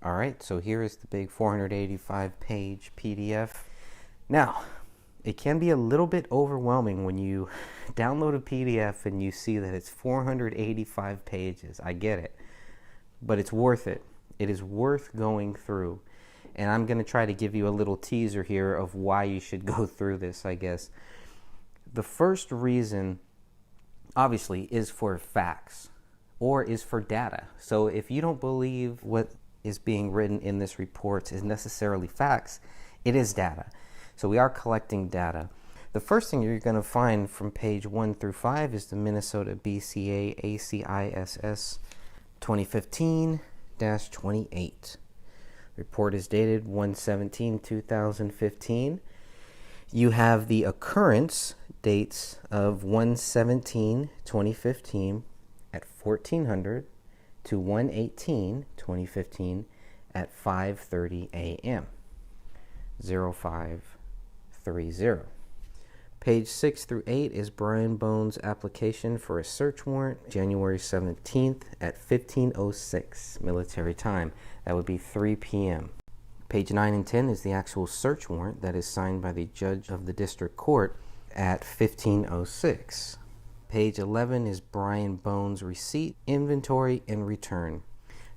All right, so here is the big 485 page PDF. Now, it can be a little bit overwhelming when you download a PDF and you see that it's 485 pages. I get it, but it's worth it. It is worth going through. And I'm going to try to give you a little teaser here of why you should go through this, I guess. The first reason, obviously, is for facts or is for data. So if you don't believe what is being written in this report is necessarily facts, it is data. So we are collecting data. The first thing you're going to find from page 1 through 5 is the Minnesota BCA ACISS 2015-28. Report is dated 1/17/2015. You have the occurrence dates of 1/17/2015 at 1400 to 1/18/2015 at 5:30 a.m. 0530. Page 6 through 8 is Brian Bones' application for a search warrant, January 17th at 15:06 military time. That would be 3 p.m. Page 9 and 10 is the actual search warrant that is signed by the judge of the district court at 15:06. Page 11 is Brian Bones' receipt, inventory, and return.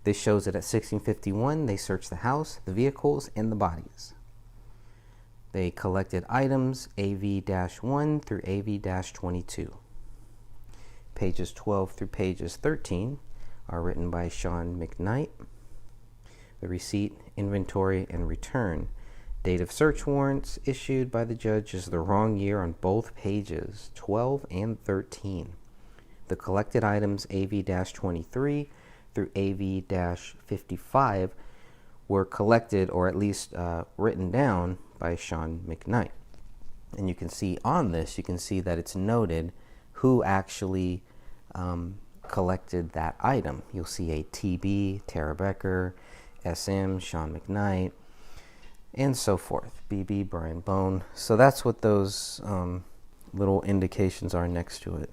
This shows that at 16:51 they searched the house, the vehicles, and the bodies. They collected items AV-1 through AV-22. Pages 12 through pages 13 are written by Sean McKnight. The receipt, inventory, and return. Date of search warrants issued by the judge is the wrong year on both pages, 12 and 13. The collected items AV-23 through AV-55 were collected, or at least written down, by Sean McKnight. And you can see on this, you can see that it's noted who actually collected that item. You'll see a TB, Tara Becker, SM, Sean McKnight, and so forth. BB, Brian Bone. So that's what those little indications are next to it.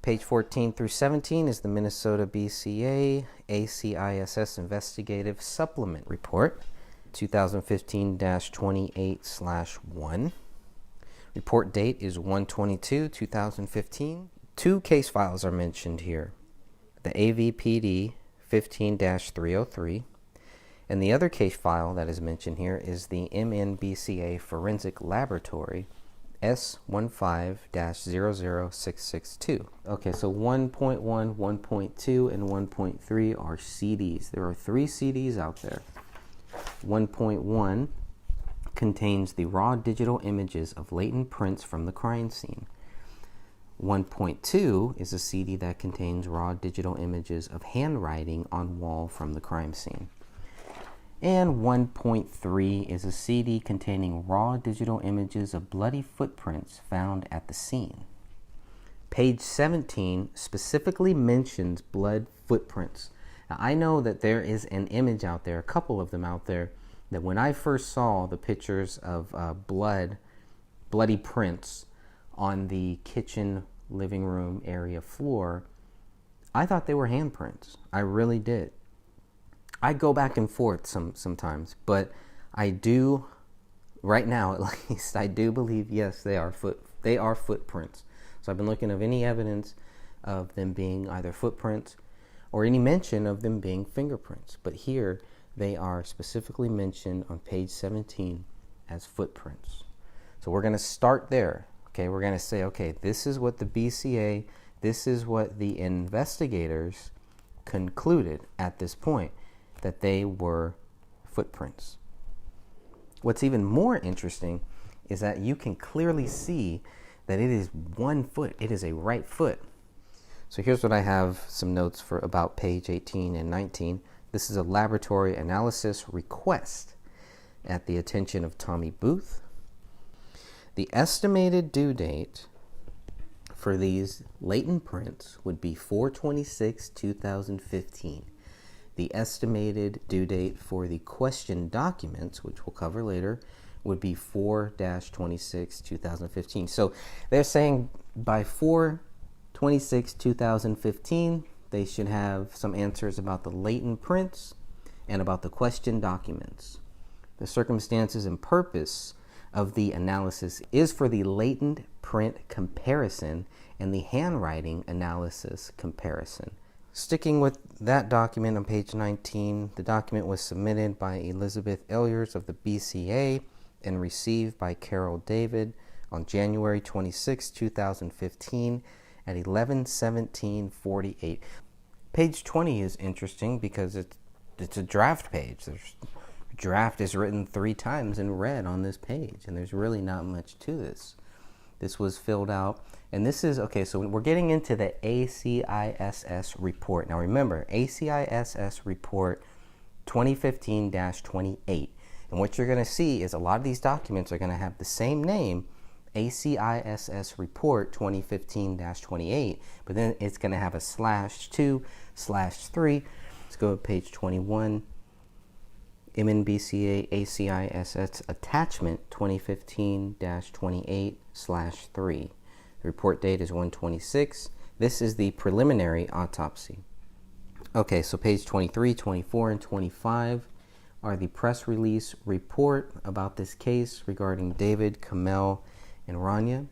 Page 14 through 17 is the Minnesota BCA ACISS Investigative Supplement Report, 2015-28/1. Report date is 1/22/2015. Two case files are mentioned here. The AVPD 15-303, and the other case file that is mentioned here is the MNBCA Forensic Laboratory S15-00662. Okay, so 1.1, 1.2, and 1.3 are CDs. There are 3 CDs out there. 1.1 contains the raw digital images of latent prints from the crime scene. 1.2 is a CD that contains raw digital images of handwriting on wall from the crime scene. And 1.3 is a CD containing raw digital images of bloody footprints found at the scene. Page 17 specifically mentions blood footprints. Now, I know that there is an image out there, a couple of them out there, that when I first saw the pictures of bloody prints on the kitchen living room area floor, I thought they were handprints. I really did. I go back and forth sometimes, but I do, right now at least, I do believe, yes, they are footprints. So I've been looking at any evidence of them being either footprints or any mention of them being fingerprints. But here, they are specifically mentioned on page 17 as footprints. So we're going to start there. Okay, we're going to say, okay, this is what the BCA, this is what the investigators concluded at this point, that they were footprints. What's even more interesting is that you can clearly see that it is one foot. It is a right foot. So here's what I have some notes for about page 18 and 19. This is a laboratory analysis request at the attention of Tommy Booth. The estimated due date for these latent prints would be 4/26/2015. The estimated due date for the question documents, which we'll cover later, would be 4/26/2015. So they're saying by 4/26/2015, they should have some answers about the latent prints and about the questioned documents. The circumstances and purpose of the analysis is for the latent print comparison and the handwriting analysis comparison. Sticking with that document on page 19, the document was submitted by Elizabeth Elyers of the BCA and received by Carol David on January 26, 2015 at 11:17:48. Page 20 is interesting because it's a draft page. Draft is written 3 times in red on this page, and there's really not much to this. This was filled out, and this is, okay, so we're getting into the ACISS report. Now remember, ACISS report 2015-28. And what you're going to see is a lot of these documents are going to have the same name, ACISS report 2015-28, but then it's going to have a /2/3. Let's go to page 21. MNBCA ACISS attachment 2015-28/3. The report date is 1/26. This is the preliminary autopsy. Okay, so page 23, 24, and 25 are the press release report about this case regarding David, Kamel, and Rania,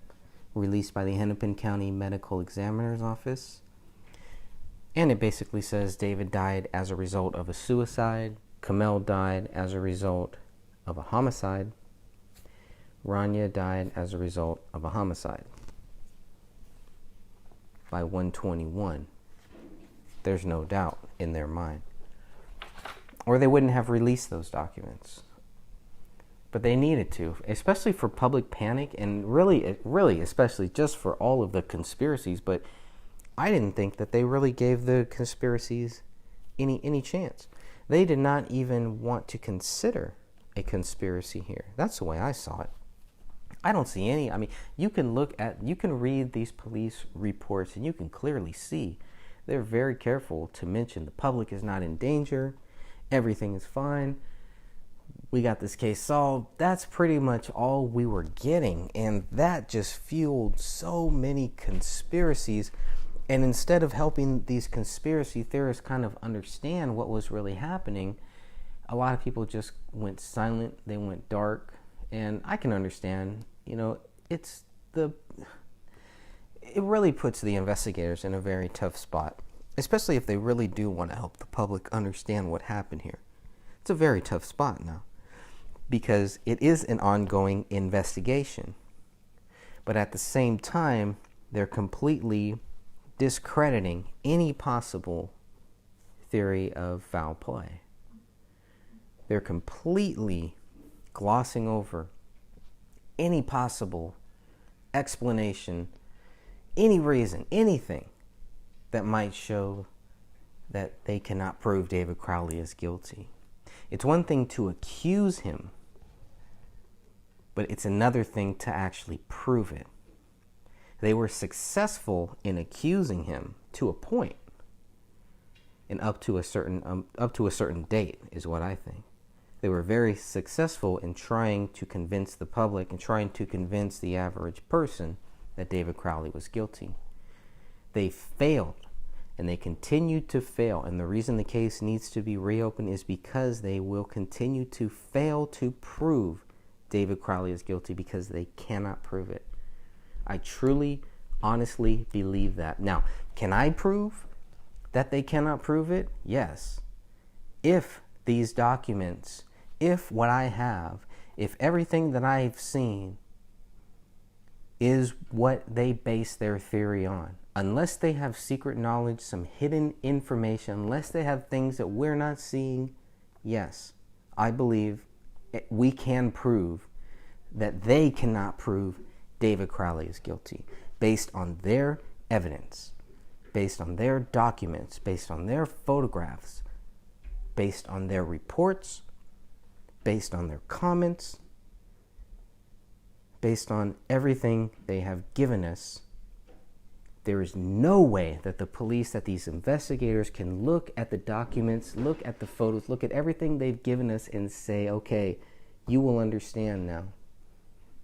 released by the Hennepin County Medical Examiner's Office. And it basically says David died as a result of a suicide. Kamel died as a result of a homicide. Rania died as a result of a homicide. By 1/21. There's no doubt in their mind. Or they wouldn't have released those documents. But they needed to, especially for public panic, and really, especially just for all of the conspiracies. But I didn't think that they really gave the conspiracies any chance. They did not even want to consider a conspiracy here. That's the way I saw it. I don't see any. I mean, you can read these police reports and you can clearly see they're very careful to mention the public is not in danger. Everything is fine. We got this case solved. That's pretty much all we were getting. And that just fueled so many conspiracies. And instead of helping these conspiracy theorists kind of understand what was really happening, a lot of people just went silent. They went dark. And I can understand, it really puts the investigators in a very tough spot, especially if they really do want to help the public understand what happened here. It's a very tough spot now because it is an ongoing investigation. But at the same time, they're completely discrediting any possible theory of foul play. They're completely glossing over any possible explanation, any reason, anything that might show that they cannot prove David Crowley is guilty. It's one thing to accuse him, but it's another thing to actually prove it. They were successful in accusing him to a point, and up to a certain date is what I think. They were very successful in trying to convince the public and trying to convince the average person that David Crowley was guilty. They failed, and they continue to fail. And the reason the case needs to be reopened is because they will continue to fail to prove David Crowley is guilty because they cannot prove it. I truly, honestly believe that. Now, can I prove that they cannot prove it? Yes. If these documents, if what I have, if everything that I've seen is what they base their theory on, unless they have secret knowledge, some hidden information, unless they have things that we're not seeing, yes, I believe we can prove that they cannot prove David Crowley is guilty based on their evidence, based on their documents, based on their photographs, based on their reports, based on their comments, based on everything they have given us. There is no way that the police, that these investigators can look at the documents, look at the photos, look at everything they've given us and say, okay, you will understand now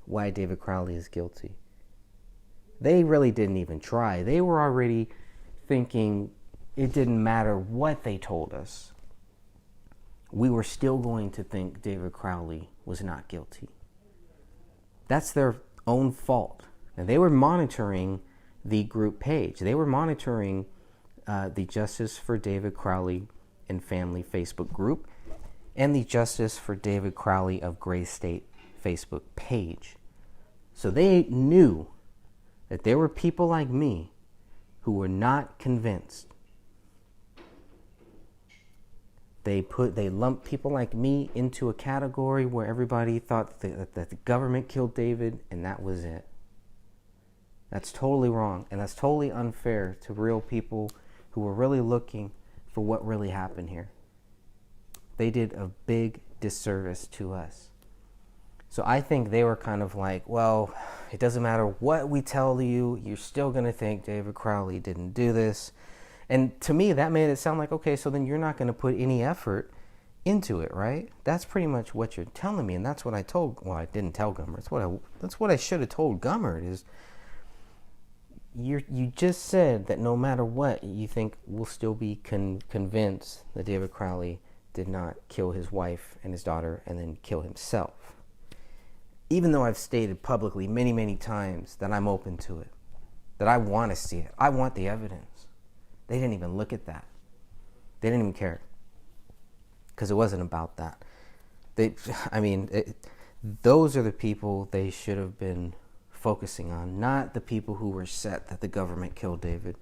why David Crowley is guilty. They really didn't even try. They were already thinking it didn't matter what they told us. we were still going to think David Crowley was not guilty. That's their own fault. And they were monitoring the group page. They were monitoring the Justice for David Crowley and Family Facebook group and the Justice for David Crowley of Gray State Facebook page. So they knew that there were people like me who were not convinced. They lumped people like me into a category where everybody thought that the government killed David, and that was it. That's totally wrong, and that's totally unfair to real people who were really looking for what really happened here. They did a big disservice to us. So I think they were kind of like, well, it doesn't matter what we tell you, you're still going to think David Crowley didn't do this. And to me, that made it sound like, okay, so then you're not going to put any effort into it, right? That's pretty much what you're telling me, and that's what I told, well, I didn't tell Gummert. That's what I should have told Gummert is, you just said that no matter what, you think we'll still be convinced that David Crowley did not kill his wife and his daughter and then kill himself. Even though I've stated publicly many, many times that I'm open to it, that I want to see it, I want the evidence. They didn't even look at that. They didn't even care. Because it wasn't about that. Those are the people they should have been focusing on, not the people who were set that the government killed David,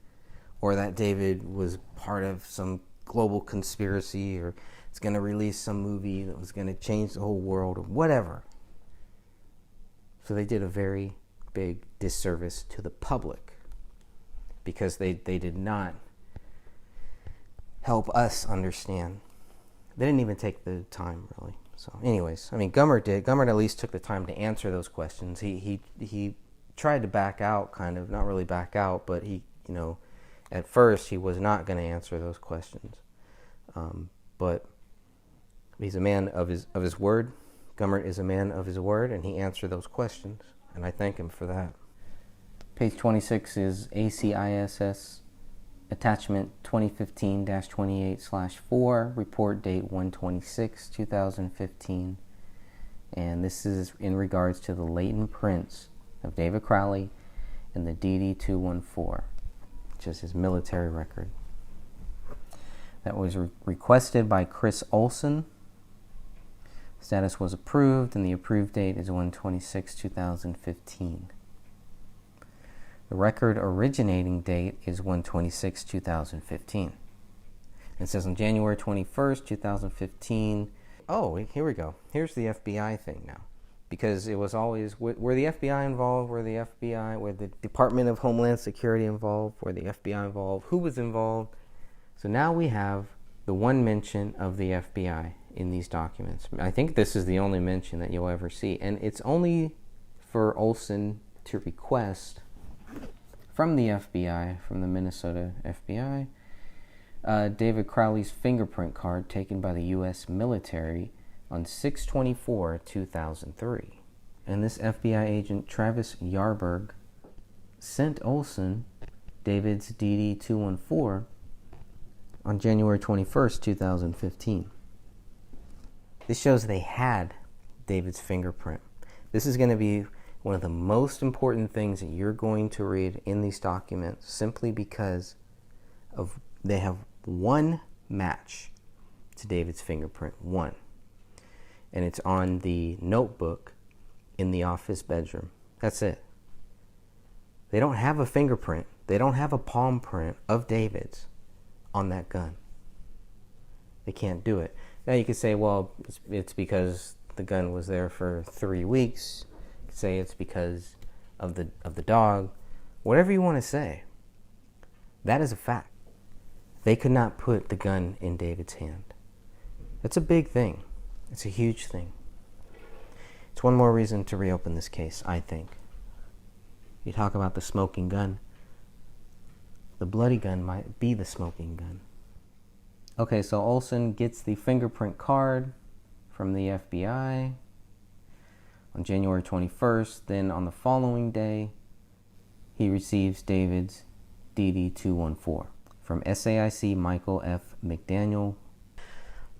or that David was part of some global conspiracy, or it's going to release some movie that was going to change the whole world, or whatever. So they did a very big disservice to the public, because they did not help us understand. They didn't even take the time, really. So anyways, Gummert did. Gummert at least took the time to answer those questions. He tried to back out, kind of, not really back out, but he, at first he was not going to answer those questions. But he's a man of his word. Gummert is a man of his word, and he answered those questions, and I thank him for that. Page 26 is ACISS Attachment 2015-28/4, report date 1/26/2015. And this is in regards to the latent prints of David Crowley and the DD-214, which is his military record. That was requested by Chris Olson. Status was approved, and the approved date is 1/26/2015. The record originating date is 1/26/2015. It says on January 21st, 2015. Oh, here we go. Here's the FBI thing now. Because it was always, were the FBI involved? Were the Department of Homeland Security involved? Were the FBI involved? Who was involved? So now we have the one mention of the FBI in these documents. I think this is the only mention that you'll ever see. And it's only for Olson to request from the FBI, from the Minnesota FBI, David Crowley's fingerprint card taken by the U.S. military on 6/24/2003. And this FBI agent, Travis Yarberg, sent Olson David's DD-214 on January 21st, 2015. This shows they had David's fingerprint. This is going to be one of the most important things that you're going to read in these documents, simply because of they have one match to David's fingerprint, one. And it's on the notebook in the office bedroom. That's it. They don't have a fingerprint. They don't have a palm print of David's on that gun. They can't do it. Now you could say, well, it's because the gun was there for 3 weeks. You could say it's because of the dog. Whatever you want to say. That is a fact. They could not put the gun in David's hand. That's a big thing. It's a huge thing. It's one more reason to reopen this case, I think. You talk about the smoking gun. The bloody gun might be the smoking gun. Okay, so Olson gets the fingerprint card from the FBI on January 21st. Then on the following day, he receives David's DD-214 from SAIC Michael F. McDaniel.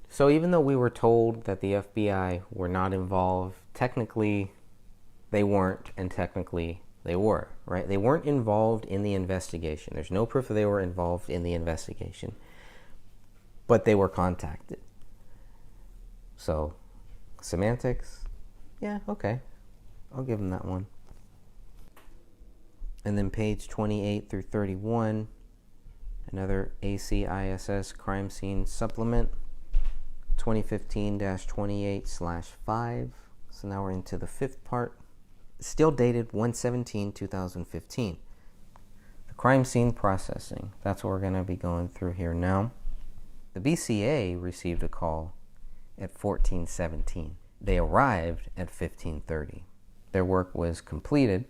So even though we were told that the FBI were not involved, technically they weren't, and technically they were, right? They weren't involved in the investigation. There's no proof that they were involved in the investigation, but they were contacted. So, semantics, yeah, okay. I'll give them that one. And then page 28 through 31, another ACISS crime scene supplement, 2015-28/5. So now we're into the fifth part. Still dated 1/17/2015. The crime scene processing. That's what we're going to be going through here now. The BCA received a call at 14:17. They arrived at 15:30. Their work was completed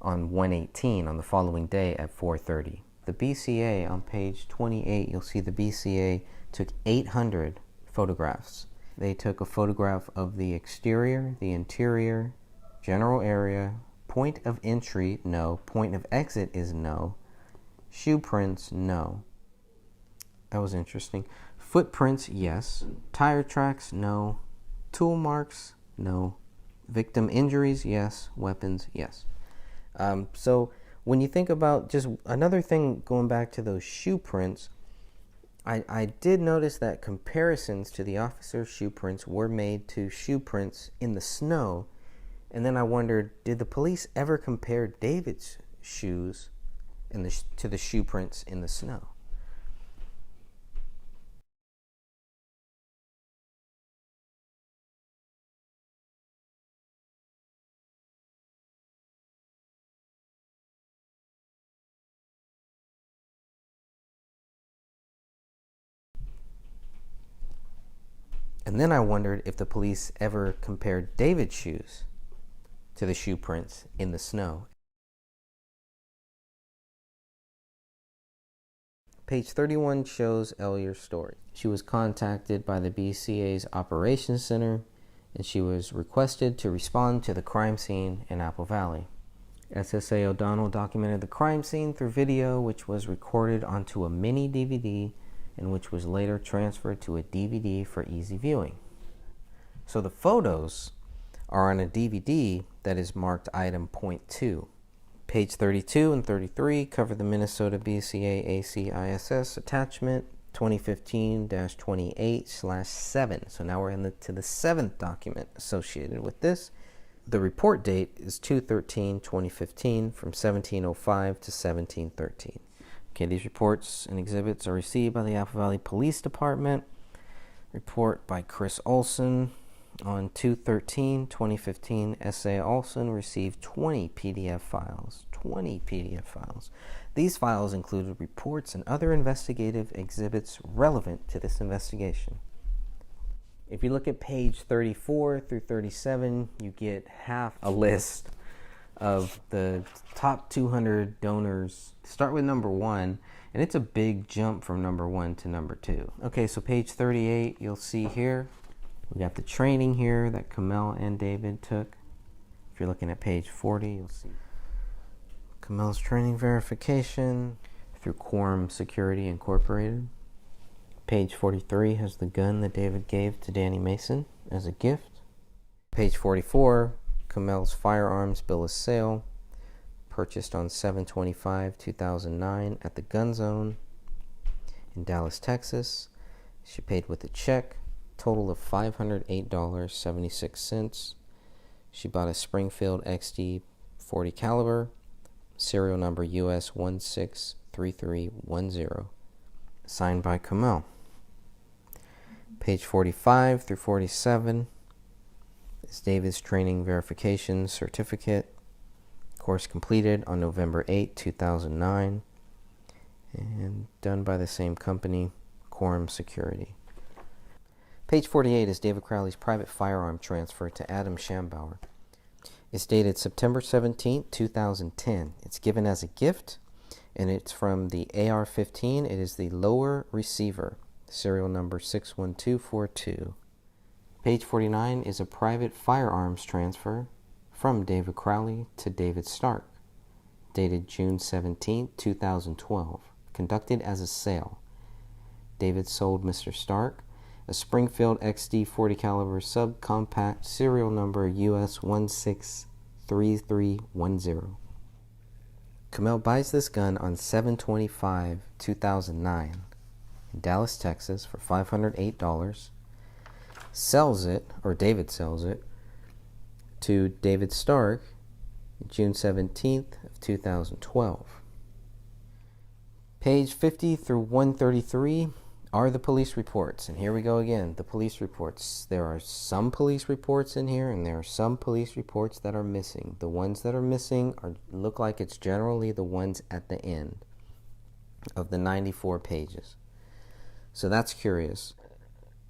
on 1/18 on the following day at 4:30. The BCA, on page 28, you'll see the BCA took 800 photographs. They took a photograph of the exterior, the interior, general area, point of entry, no. Point of exit is no. Shoe prints, no. That was interesting. Footprints, yes. Tire tracks, no. Tool marks, no. Victim injuries, yes. Weapons, yes. So when you think about just another thing, going back to those shoe prints, I did notice that comparisons to the officer's shoe prints were made to shoe prints in the snow. And then I wondered, did the police ever compare David's shoes to the shoe prints in the snow? And then I wondered if the police ever compared David's shoes to the shoe prints in the snow. Page 31 shows Ellier's story. She was contacted by the BCA's Operations Center, and she was requested to respond to the crime scene in Apple Valley. SSA O'Donnell documented the crime scene through video, which was recorded onto a mini DVD and which was later transferred to a DVD for easy viewing. So the photos are on a DVD that is marked item .2. Page 32 and 33 cover the Minnesota BCA ACISS attachment 2015-28/7. So now we're to the seventh document associated with this. The report date is 2/13/2015 from 17:05 to 17:13. Okay, these reports and exhibits are received by the Apple Valley Police Department. Report by Chris Olson on 2/13/2015. S.A. Olson received 20 PDF files. 20 PDF files. These files included reports and other investigative exhibits relevant to this investigation. If you look at page 34 through 37, you get half a list of the top 200 donors. Start with number 1, and it's a big jump from number 1 to number 2. Okay, so page 38, you'll see here, we got the training here that Kamel and David took. If you're looking at page 40, you'll see Kamel's training verification through Quorum Security Incorporated. Page 43 has the gun that David gave to Danny Mason as a gift. Page 44, Kamel's firearms bill of sale, purchased on 7/25/2009 at the Gun Zone in Dallas, Texas. She paid with a check, total of $508.76. She bought a Springfield XD 40 caliber, serial number US 163310, signed by Kamel. Page 45 through 47 is David's training verification certificate. Course completed on November 8, 2009, and done by the same company, Quorum Security. Page 48 is David Crowley's private firearm transfer to Adam Schambauer. It's dated September 17, 2010. It's given as a gift, and it's from the AR-15. It is the lower receiver, serial number 61242. Page 49 is a private firearms transfer from David Crowley to David Stark, dated June 17, 2012, conducted as a sale. David sold Mr. Stark a Springfield XD 40 caliber subcompact, serial number US 163310. Kamel buys this gun on 7/25/2009 in Dallas, Texas for $508. Sells it, or David sells it, to David Stark June 17th of 2012. Page 50 through 133 are the police reports. And here we go again, the police reports. There are some police reports in here, and there are some police reports that are missing. The ones that are missing look like it's generally the ones at the end of the 94 pages. So that's curious.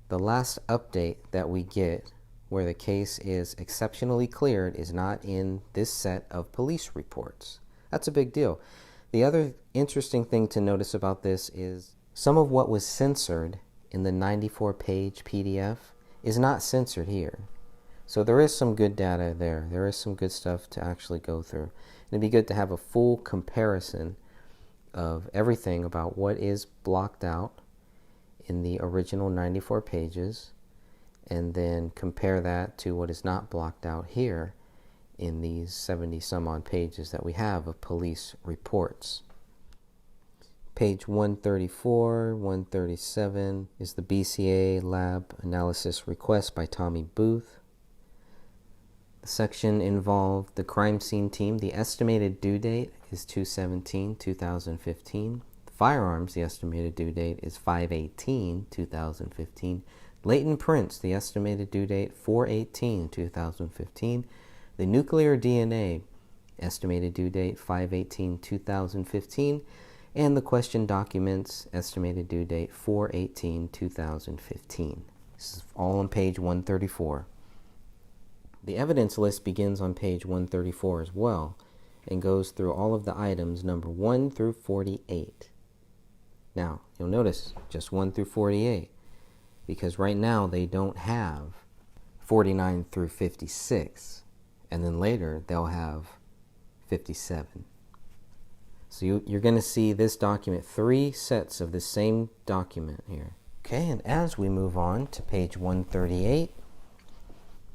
The last update that we get where the case is exceptionally cleared is not in this set of police reports. That's a big deal. The other interesting thing to notice about this is some of what was censored in the 94-page PDF is not censored here. So there is some good data there. There is some good stuff to actually go through. And it'd be good to have a full comparison of everything about what is blocked out in the original 94 pages, and then compare that to what is not blocked out here in these 70 some odd pages that we have of police reports. Page 134, 137 is the BCA lab analysis request by Tommy Booth. The section involved the crime scene team. The estimated due date is 2/17/2015. Firearms, the estimated due date is 5/18/2015. Latent prints, the estimated due date 4/18/2015. The nuclear DNA, estimated due date 5/18/2015. And the question documents, estimated due date 4/18/2015. This is all on page 134. The evidence list begins on page 134 as well and goes through all of the items number 1 through 48. Now, you'll notice just 1 through 48 because right now they don't have 49 through 56, and then later they'll have 57. So you're going to see this document, 3 sets of the same document here. Okay, and as we move on to page 138,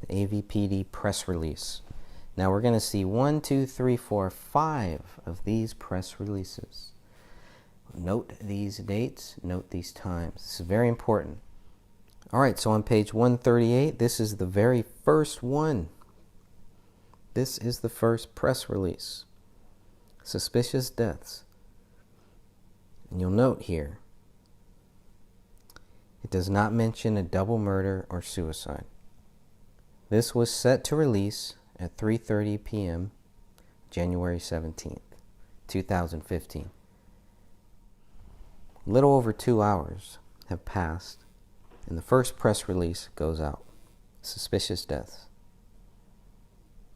the AVPD press release. Now we're going to see 1, 2, 3, 4, 5 of these press releases. Note these dates, note these times. This is very important. All right, so on page 138, this is the very first one. This is the first press release. Suspicious deaths. And you'll note here, it does not mention a double murder or suicide. This was set to release at 3:30 p.m. January 17th, 2015. A little over 2 hours have passed, and the first press release goes out. Suspicious deaths.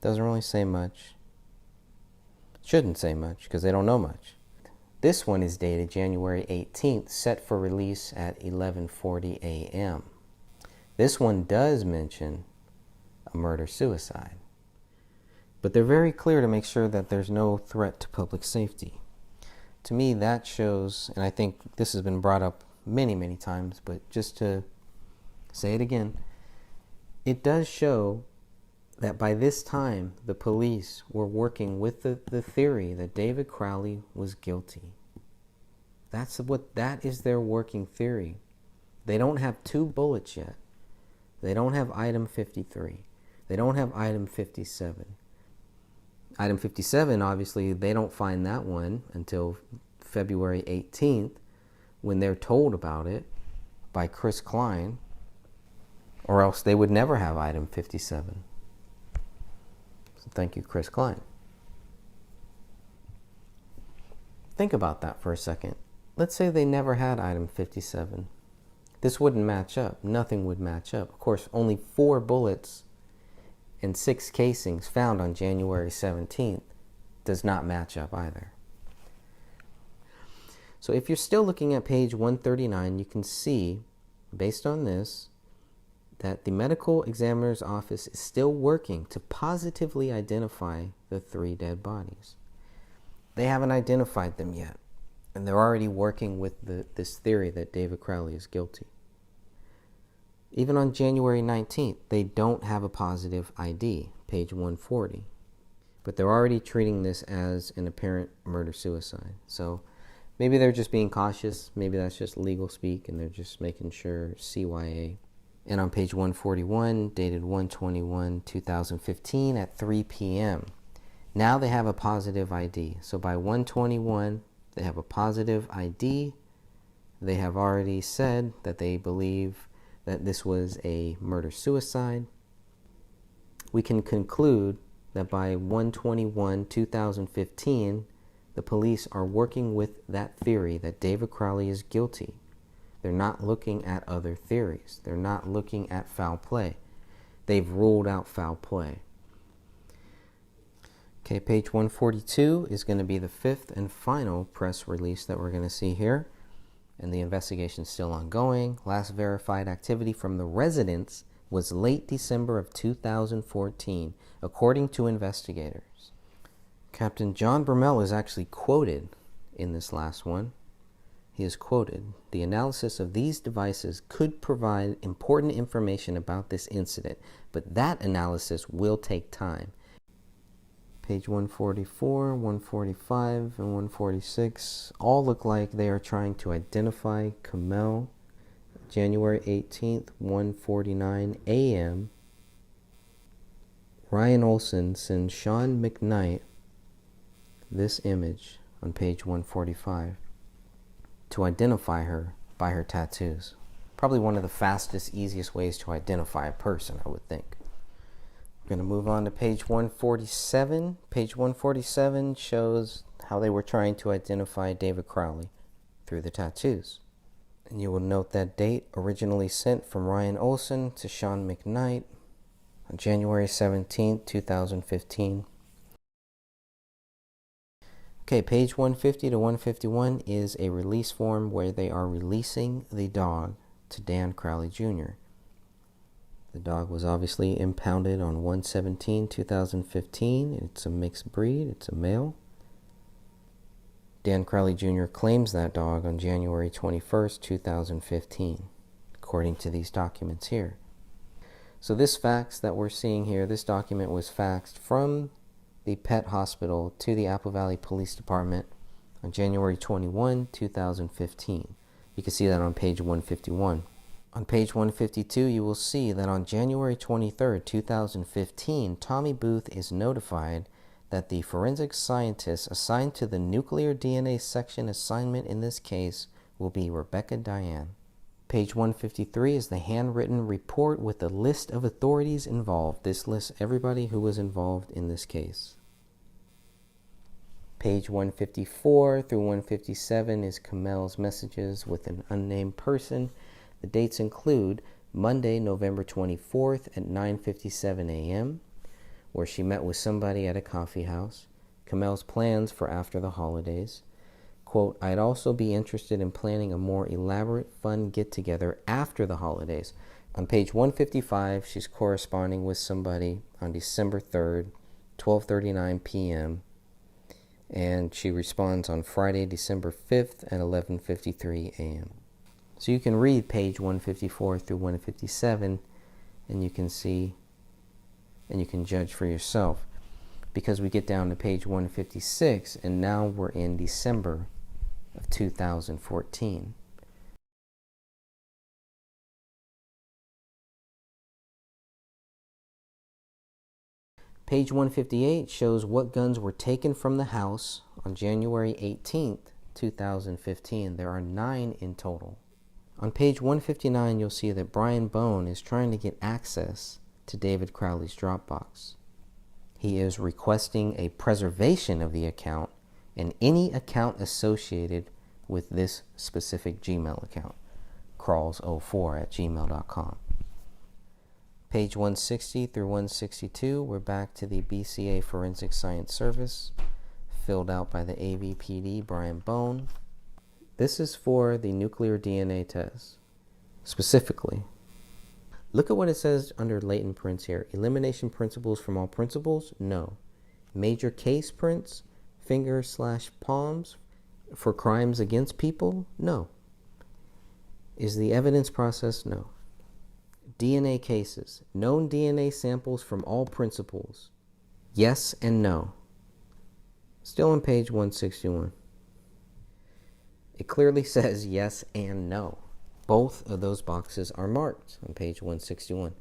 Doesn't really say much. Shouldn't say much because they don't know much. This one is dated January 18th, set for release at 11:40 a.m. This one does mention a murder-suicide, but they're very clear to make sure that there's no threat to public safety. To me, that shows, and I think this has been brought up many, many times, but just to say it again, it does show that by this time, the police were working with the theory that David Crowley was guilty. That is their working theory. They don't have 2 bullets yet. They don't have item 53. They don't have item 57. Item 57, obviously, they don't find that one until February 18th when they're told about it by Chris Klein, or else they would never have item 57. So thank you, Chris Klein. Think about that for a second. Let's say they never had item 57. This wouldn't match up. Nothing would match up. Of course, only 4 bullets and 6 casings found on January 17th does not match up either. So if you're still looking at page 139, you can see, based on this, that the medical examiner's office is still working to positively identify the 3 dead bodies. They haven't identified them yet, and they're already working with this theory that David Crowley is guilty. Even on January 19th, they don't have a positive ID, page 140. But they're already treating this as an apparent murder-suicide. So maybe they're just being cautious. Maybe that's just legal speak, and they're just making sure CYA. And on page 141, dated 1/21/2015 at 3 p.m. Now they have a positive ID. So by 1/21, they have a positive ID. They have already said that they believe that this was a murder-suicide. We can conclude that by 1/21/2015, the police are working with that theory that David Crowley is guilty. They're not looking at other theories. They're not looking at foul play. They've ruled out foul play. Okay, page 142 is going to be the fifth and final press release that we're going to see here. And the investigation is still ongoing. Last verified activity from the residents was late December of 2014, according to investigators. Captain John Brummel is actually quoted in this last one. He is quoted, "The analysis of these devices could provide important information about this incident, but that analysis will take time." Page 144, 145, and 146 all look like they are trying to identify Kamel. January 18th, 1:49 a.m. Ryan Olson sends Sean McKnight this image on page 145 to identify her by her tattoos. Probably one of the fastest, easiest ways to identify a person, I would think. We're going to move on to page 147. Page 147 shows how they were trying to identify David Crowley through the tattoos. And you will note that date originally sent from Ryan Olson to Sean McKnight on January 17th, 2015. Okay, page 150 to 151 is a release form where they are releasing the dog to Dan Crowley Jr. The dog was obviously impounded on 1/17/2015. It's a mixed breed. It's a male. Dan Crowley Jr. claims that dog on January 21st, 2015, according to these documents here. So this fax that we're seeing here, this document was faxed from the pet hospital to the Apple Valley Police Department on January 21, 2015. You can see that on page 151. On page 152, you will see that on January 23rd, 2015, Tommy Booth is notified that the forensic scientist assigned to the nuclear DNA section assignment in this case will be Rebecca Diane. Page 153 is the handwritten report with a list of authorities involved. This lists everybody who was involved in this case. Page 154 through 157 is Kamel's messages with an unnamed person. The dates include Monday, November 24th at 9:57 a.m., where she met with somebody at a coffee house. Kamel's plans for after the holidays. Quote, "I'd also be interested in planning a more elaborate, fun get-together after the holidays." On page 155, she's corresponding with somebody on December 3rd, 12:39 p.m., and she responds on Friday, December 5th at 11:53 a.m. So you can read page 154 through 157, and you can see, and you can judge for yourself. Because we get down to page 156, and now we're in December of 2014. Page 158 shows what guns were taken from the house on January 18th, 2015. There are 9 in total. On page 159, you'll see that Brian Bone is trying to get access to David Crowley's Dropbox. He is requesting a preservation of the account and any account associated with this specific Gmail account, crawls04@gmail.com. Page 160 through 162, we're back to the BCA Forensic Science Service, filled out by the AVPD Brian Bone. This is for the nuclear DNA test. Specifically, look at what it says under latent prints here. Elimination principles from all principles? No. Major case prints, fingers/palms for crimes against people? No. Is the evidence process? No. DNA cases. Known DNA samples from all principals. Yes and no. Still on page 161. It clearly says yes and no. Both of those boxes are marked on page 161.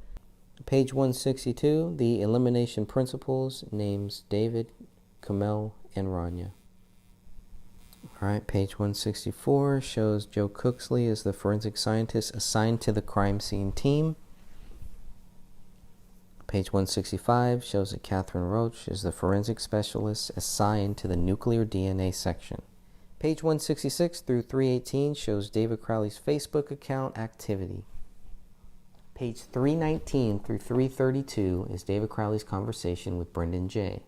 Page 162, the elimination principles names David, Kamel, and Rania. All right, page 164 shows Joe Cooksley as the forensic scientist assigned to the crime scene team. Page 165 shows that Catherine Roach is the forensic specialist assigned to the nuclear DNA section. Page 166 through 318 shows David Crowley's Facebook account activity. Page 319 through 332 is David Crowley's conversation with Brendan J.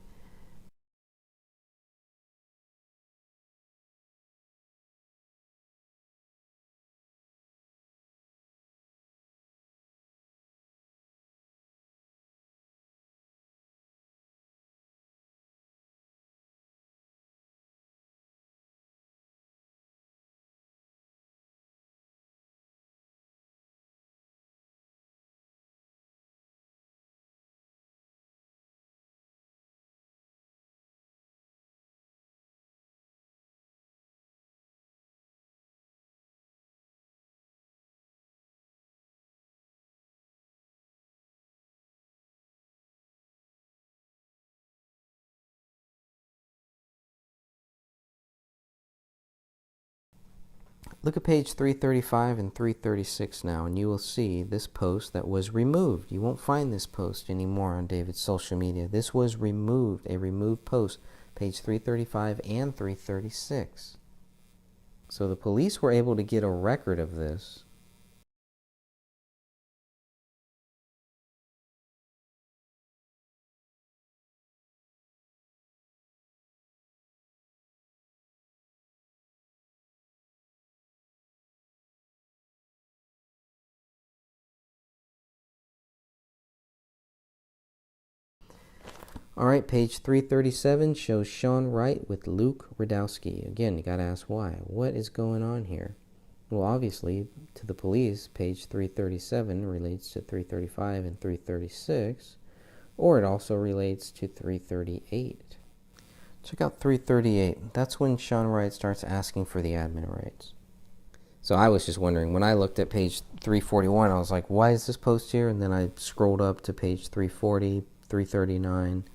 Look at page 335 and 336 now, and you will see this post that was removed. You won't find this post anymore on David's social media. This was removed, a removed post, page 335 and 336. So the police were able to get a record of this. All right, page 337 shows Sean Wright with Luke Radowski. Again, you got to ask why. What is going on here? Well, obviously, to the police, page 337 relates to 335 and 336, or it also relates to 338. Check out 338. That's when Sean Wright starts asking for the admin rights. So I was just wondering, when I looked at page 341, I was like, why is this post here? And then I scrolled up to page 340, 339.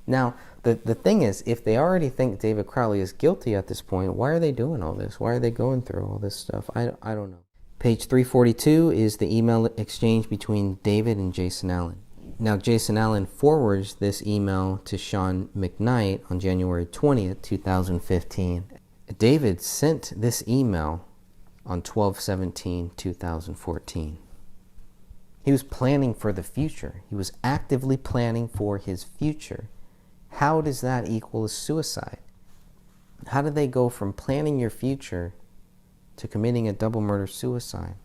Now, the thing is, if they already think David Crowley is guilty at this point, why are they doing all this? Why are they going through all this stuff? I don't know. Page 342 is the email exchange between David and Jason Allen. Now, Jason Allen forwards this email to Sean McKnight on January 20th, 2015. David sent this email on 12/17/2014. He was planning for the future. He was actively planning for his future. How does that equal a suicide? How do they go from planning your future to committing a double murder suicide?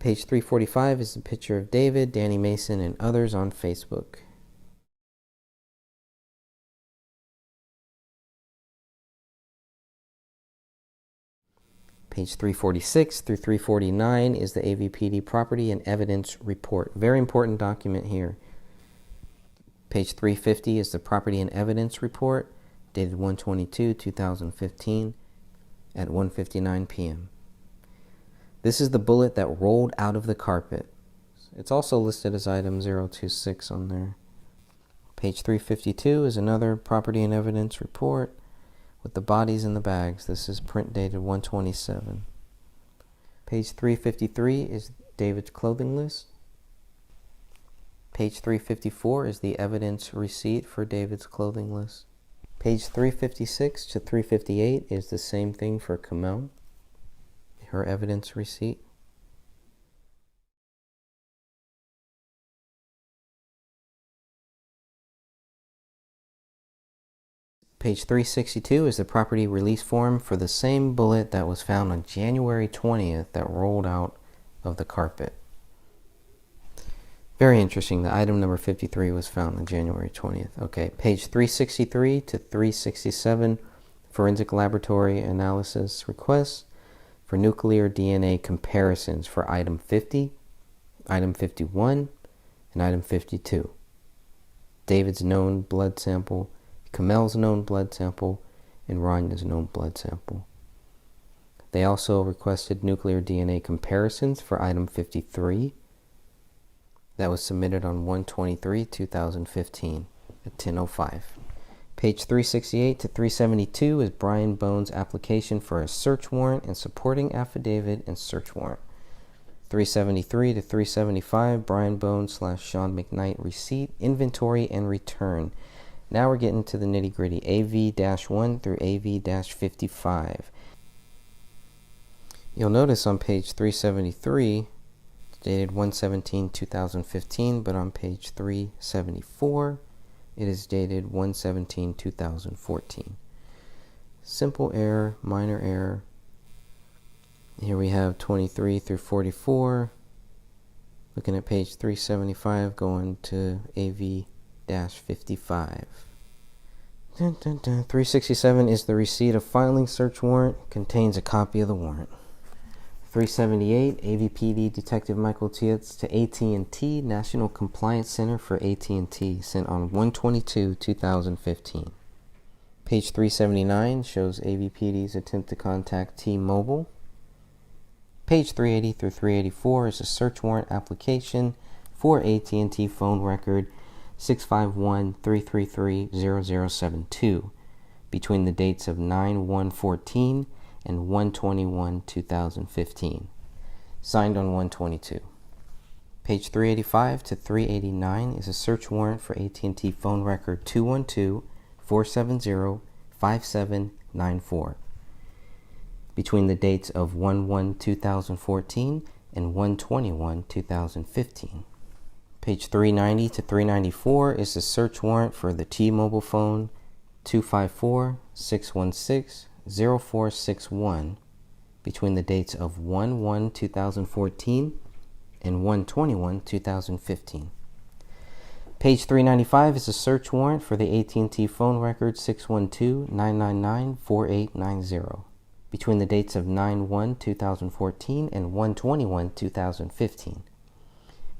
Page 345 is the picture of David, Danny Mason, and others on Facebook. Page 346 through 349 is the AVPD Property and Evidence Report. Very important document here. Page 350 is the Property and Evidence Report, dated 1/22/2015 at 1:59 p.m. This is the bullet that rolled out of the carpet. It's also listed as item 026 on there. Page 352 is another Property and Evidence Report with the bodies in the bags. This is print dated 1/27. Page 353 is David's clothing list. Page 354 is the evidence receipt for David's clothing list. Page 356 to 358 is the same thing for Kamel, her evidence receipt. Page 362 is the property release form for the same bullet that was found on January 20th that rolled out of the carpet. Very interesting. The item number 53 was found on January 20th. Okay, page 363 to 367, forensic laboratory analysis requests for nuclear DNA comparisons for item 50, item 51, and item 52. David's known blood sample, Kamel's known blood sample, and Ranya's known blood sample. They also requested nuclear DNA comparisons for item 53. That was submitted on 1/23/2015 at 10:05. Page 368 to 372 is Brian Bones' application for a search warrant and supporting affidavit and search warrant. 373 to 375, Brian Bones / Sean McKnight receipt, inventory, and return. Now we're getting to the nitty-gritty. AV-1 through AV-55. You'll notice on page 373, dated 1/17/2015, but on page 374, it is dated 1/17/2014. Simple error, minor error. Here we have 23 through 44. Looking at page 375, going to AV-55. 367 is the receipt of filing search warrant. Contains a copy of the warrant. 378, AVPD Detective Michael Tietz to AT&T National Compliance Center for AT&T, sent on 1/22/2015. Page 379 shows AVPD's attempt to contact T-Mobile. Page 380 through 384 is a search warrant application for AT&T phone record 651-333-0072 between the dates of 9/1/14 and 1/21/2015, signed on 1/22. Page 385 to 389 is a search warrant for AT&T phone record 212-470-5794 between the dates of 1/1/2014 and 1/21/2015. Page 390 to 394 is a search warrant for the T-Mobile phone 254-616-0461 between the dates of 1/1/2014 and 1/21/2015. Page 395 is a search warrant for the AT&T phone record 612-999-4890 between the dates of 9/1/2014 and 1/21/2015.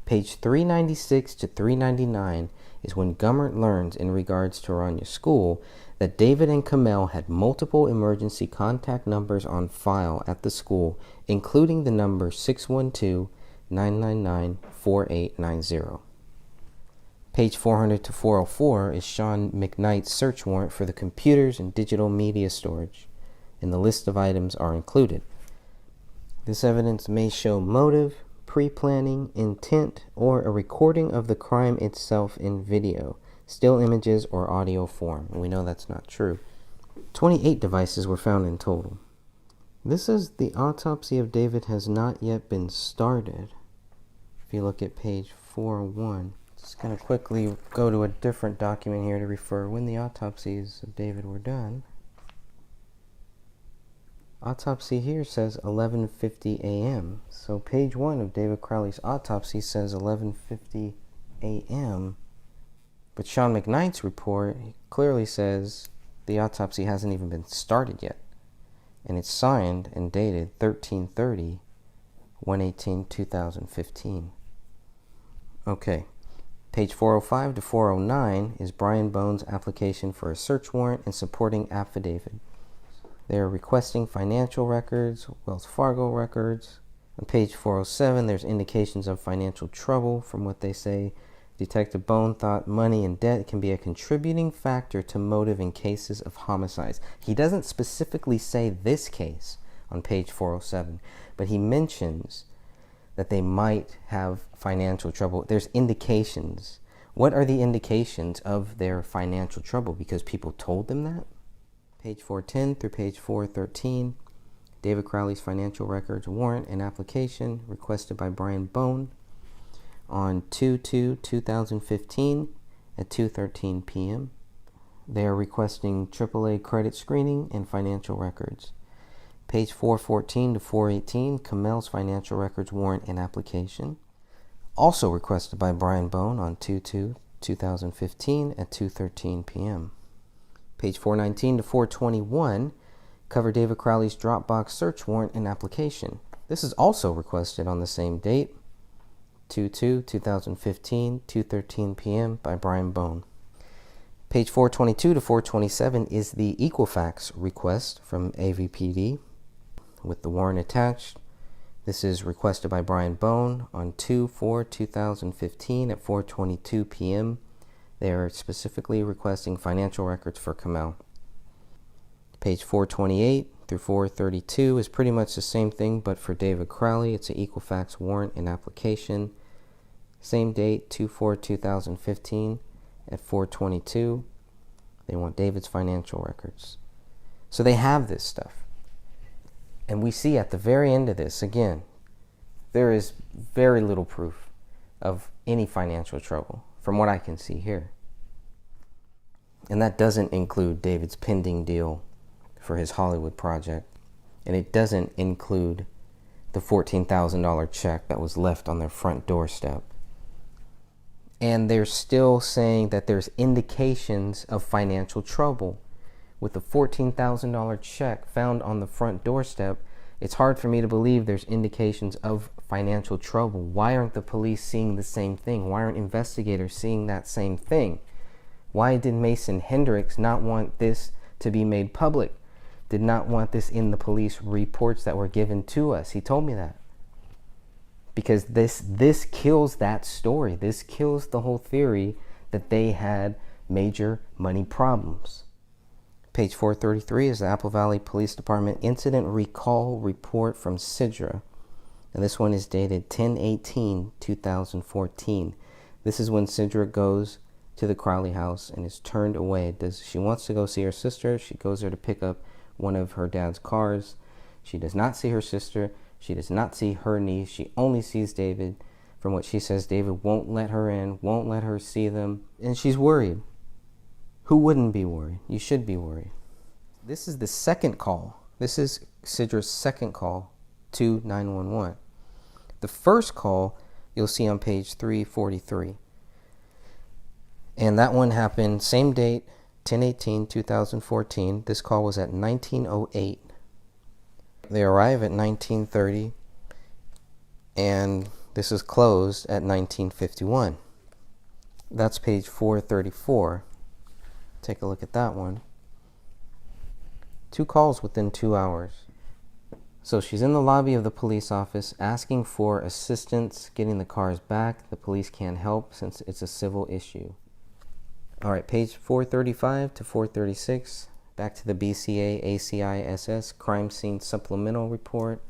Page 396 to 399 is when Gummert learns in regards to Ranya's school that David and Kamel had multiple emergency contact numbers on file at the school, including the number 612-999-4890. Page 400 to 404 is Sean McKnight's search warrant for the computers and digital media storage, and the list of items are included. This evidence may show motive, pre-planning, intent, or a recording of the crime itself in video, still images, or audio form. And we know that's not true. 28 devices were found in total. This is the autopsy of David has not yet been started. If you look at page 401, just going to quickly go to a different document here to refer when the autopsies of David were done. Autopsy here says 11:50 a.m. So page 1 of David Crowley's autopsy says 11:50 a.m. But Sean McKnight's report clearly says the autopsy hasn't even been started yet. And it's signed and dated 13/30, 1/18/2015. Okay. Page 405 to 409 is Brian Bone's application for a search warrant and supporting affidavit. They are requesting financial records, Wells Fargo records. On page 407, there's indications of financial trouble. From what they say, Detective Bone thought money and debt can be a contributing factor to motive in cases of homicides. He doesn't specifically say this case on page 407, but he mentions that they might have financial trouble. There's indications. What are the indications of their financial trouble? Because people told them that? Page 410 through page 413, David Crowley's financial records warrant and application requested by Brian Bone on 2/2/2015 at 2:13 p.m. They are requesting AAA credit screening and financial records. Page 414 to 418, Kamel's financial records warrant and application, also requested by Brian Bone on 2/2/2015 at 2:13 p.m. Page 419 to 421 cover David Crowley's Dropbox search warrant and application. This is also requested on the same date, 2/2/2015, 2:13 p.m. by Brian Bone. Page 422 to 427 is the Equifax request from AVPD with the warrant attached. This is requested by Brian Bone on 2/4/2015 at 4:22 p.m. They are specifically requesting financial records for Kamel. Page 428 through 432 is pretty much the same thing, but for David Crowley, it's an Equifax warrant and application. Same date, 2/4/2015 at 4:22. They want David's financial records. So they have this stuff. And we see at the very end of this, again, there is very little proof of any financial trouble from what I can see here. And that doesn't include David's pending deal for his Hollywood project. And it doesn't include the $14,000 check that was left on their front doorstep. And they're still saying that there's indications of financial trouble. With the $14,000 check found on the front doorstep, it's hard for me to believe there's indications of financial trouble. Why aren't the police seeing the same thing? Why aren't investigators seeing that same thing? Why did Mason Hendricks not want this to be made public? Did not want this in the police reports that were given to us? He told me that. Because this kills that story. This kills the whole theory that they had major money problems. Page 433 is the Apple Valley Police Department Incident Recall Report from Sidra. And this one is dated 10/18/2014. This is when Sidra goes to the Crowley house and is turned away. She wants to go see her sister. She goes there to pick up one of her dad's cars. She does not see her sister. She does not see her niece. She only sees David. From what she says, David won't let her in, won't let her see them. And she's worried. Who wouldn't be worried? You should be worried. This is the second call. This is Sidra's second call to 911. The first call you'll see on page 343. And that one happened same date, 10/18/2014. This call was at 19:08. They arrive at 19:30, and this is closed at 19:51. That's page 434. Take a look at that one. 2 calls within 2 hours. So she's in the lobby of the police office asking for assistance getting the cars back. The police can't help since it's a civil issue. All right, page 435 to 436. Back to the BCA ACISS Crime Scene Supplemental Report.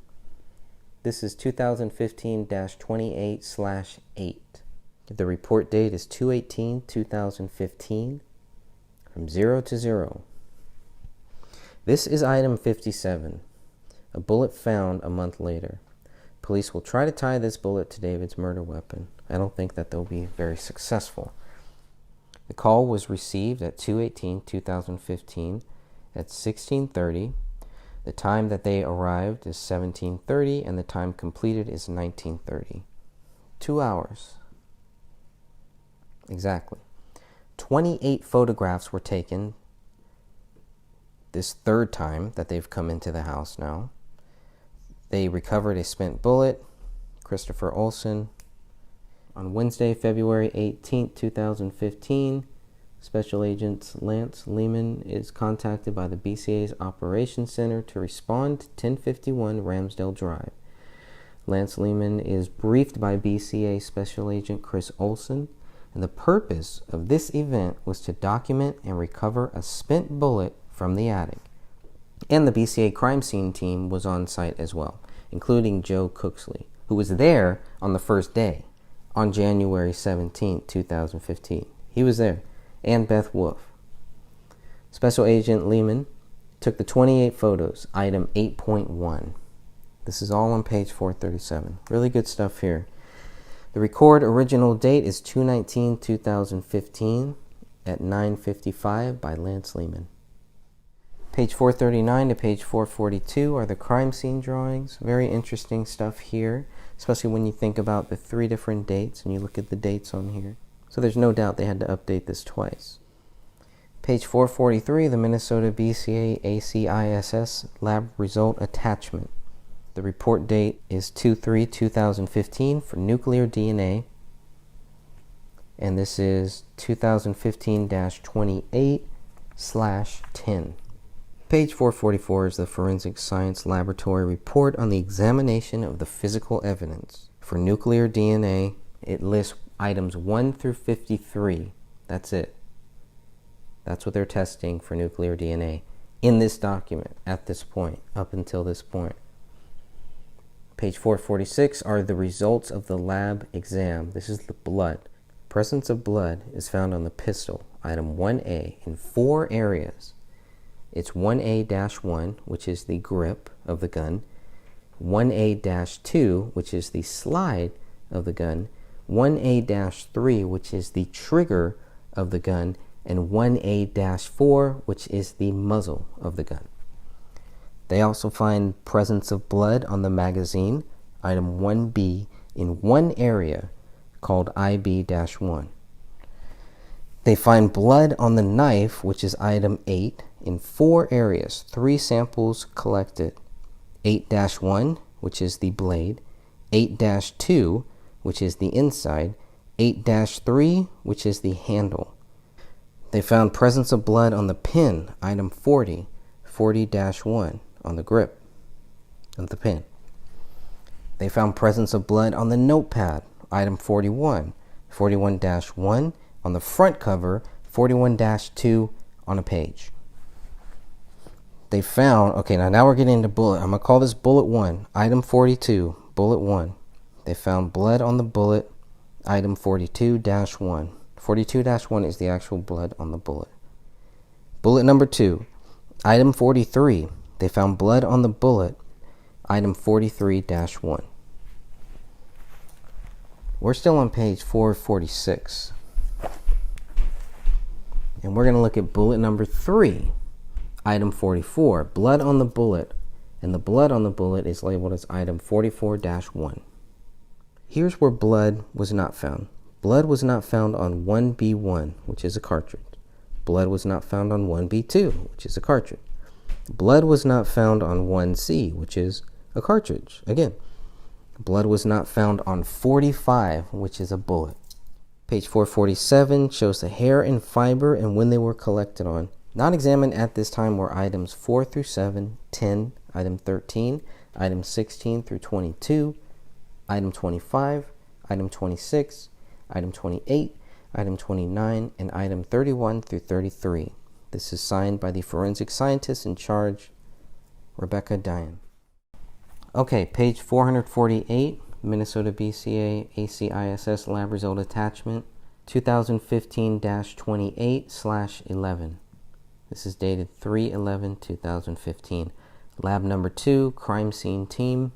This is 2015-28/8. The report date is 2/18/2015 from 0 to 0. This is item 57, a bullet found a month later. Police will try to tie this bullet to David's murder weapon. I don't think that they'll be very successful. The call was received at 2/18/2015 at 16:30. The time that they arrived is 17:30, and the time completed is 19:30. 2 hours. Exactly. 28 photographs were taken this third time that they've come into the house now. They recovered a spent bullet, Christopher Olson. On Wednesday, February 18th, 2015, Special Agent Lance Lehman is contacted by the BCA's Operations Center to respond to 1051 Ramsdale Drive. Lance Lehman is briefed by BCA Special Agent Chris Olson, and the purpose of this event was to document and recover a spent bullet from the attic. And the BCA crime scene team was on site as well, including Joe Cooksley, who was there on the first day, on January 17, 2015. He was there, and Beth Wolf. Special Agent Lehman took the 28 photos, item 8.1. This is all on page 437. Really good stuff here. The record original date is 2/19/2015 at 9:55 by Lance Lehman. Page 439 to page 442 are the crime scene drawings. Very interesting stuff here, especially when you think about the 3 different dates and you look at the dates on here. So there's no doubt they had to update this twice. Page 443, the Minnesota BCA ACISS lab result attachment. The report date is 2/3/2015 for nuclear DNA. And this is 2015-28/10. Page 444 is the Forensic Science Laboratory report on the examination of the physical evidence. For nuclear DNA, it lists items 1 through 53. That's it. That's what they're testing for nuclear DNA in this document at this point, up until this point. Page 446 are the results of the lab exam. This is the blood. Presence of blood is found on the pistol, item 1A, in 4 areas. It's 1A-1, which is the grip of the gun, 1A-2, which is the slide of the gun, 1A-3, which is the trigger of the gun, and 1A-4, which is the muzzle of the gun. They also find presence of blood on the magazine, item 1B, in 1 area called IB-1. They find blood on the knife, which is item 8, in 4 areas, 3 samples collected. 8-1, which is the blade, 8-2, which is the inside, 8-3, which is the handle. They found presence of blood on the pin, item 40, 40-1, on the grip of the pin. They found presence of blood on the notepad, item 41, 41-1, on the front cover, 41-2 on a page. They found, okay, now we're getting into bullet. I'm going to call this bullet 1, item 42, bullet 1. They found blood on the bullet, item 42-1. 42-1 is the actual blood on the bullet. Bullet number 2, item 43. They found blood on the bullet, item 43-1. We're still on page 446. And we're going to look at bullet number 3, item 44. Blood on the bullet, and the blood on the bullet is labeled as item 44-1. Here's where blood was not found. Blood was not found on 1B1, which is a cartridge. Blood was not found on 1B2, which is a cartridge. Blood was not found on 1C, which is a cartridge. Again, blood was not found on 45, which is a bullet. Page 447 shows the hair and fiber and when they were collected on. Not examined at this time were items 4 through 7, 10, item 13, item 16 through 22, item 25, item 26, item 28, item 29, and item 31 through 33. This is signed by the forensic scientist in charge, Rebecca Diane. Okay, page 448, Minnesota BCA ACISS lab result attachment, 2015-28/11. This is dated 3/11/2015. Lab number 2, crime scene team.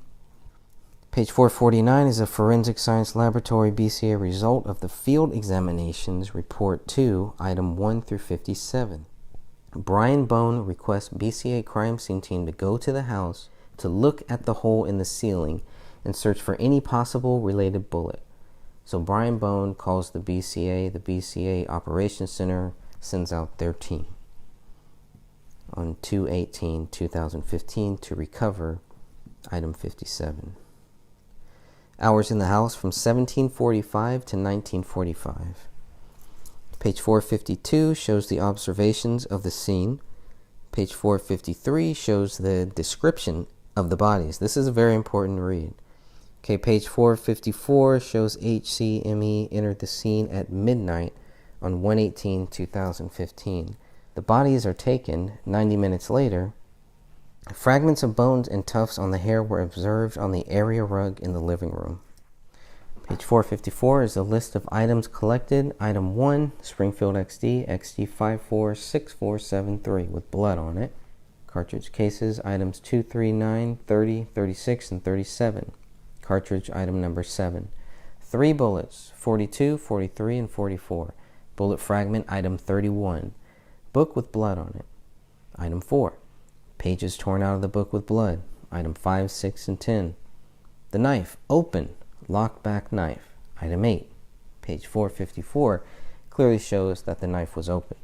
Page 449 is a forensic science laboratory BCA result of the field examinations report 2, item 1 through 57. Brian Bone requests BCA crime scene team to go to the house to look at the hole in the ceiling and search for any possible related bullet. So Brian Bone calls the BCA Operations Center sends out their team on 2/18/2015 to recover item 57. Hours in the house from 1745 to 1945. Page 452 shows the observations of the scene. Page 453 shows the description of the bodies. This is a very important read. Okay, page 454 shows HCME entered the scene at midnight on 1/18/2015. The bodies are taken 90 minutes later. Fragments of bones and tufts on the hair were observed on the area rug in the living room. Page 454 is a list of items collected. Item 1, Springfield XD, XD546473 with blood on it. Cartridge cases, items 2, 3, 9, 30, 36, and 37. Cartridge item number 7. 3 bullets, 42, 43, and 44. Bullet fragment item 31. Book with blood on it. Item 4. Pages torn out of the book with blood. Item 5, 6, and 10. The knife, open, locked back knife. Item 8. Page 454 clearly shows that the knife was open.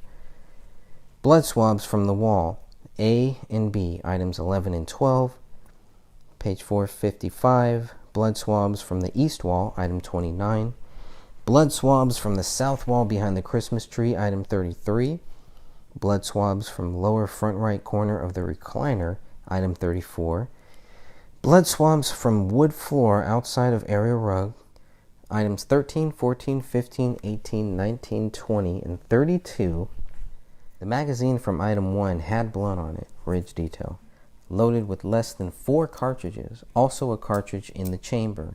Blood swabs from the wall, A and B, items 11 and 12. Page 455, blood swabs from the east wall, item 29. Blood swabs from the south wall behind the Christmas tree, item 33. Blood swabs from lower front right corner of the recliner, item 34. Blood swabs from wood floor outside of area rug, items 13, 14, 15, 18, 19, 20, and 32. The magazine from item 1 had blood on it, ridge detail, loaded with less than 4 cartridges, also a cartridge in the chamber.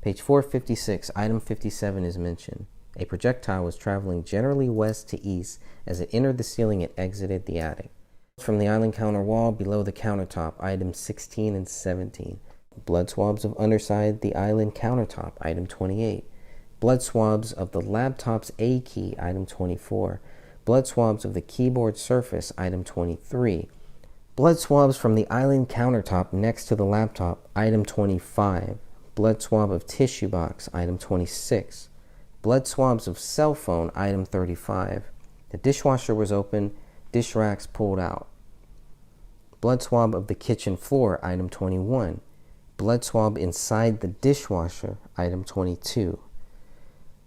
Page 456, item 57 is mentioned. A projectile was traveling generally west to east as it entered the ceiling and exited the attic. From the island counter wall below the countertop, items 16 and 17. Blood swabs of underside the island countertop, item 28. Blood swabs of the laptop's A key, item 24. Blood swabs of the keyboard surface, item 23. Blood swabs from the island countertop next to the laptop, item 25. Blood swab of tissue box, item 26. Blood swabs of cell phone, item 35. The dishwasher was open, dish racks pulled out. Blood swab of the kitchen floor, item 21. Blood swab inside the dishwasher, item 22.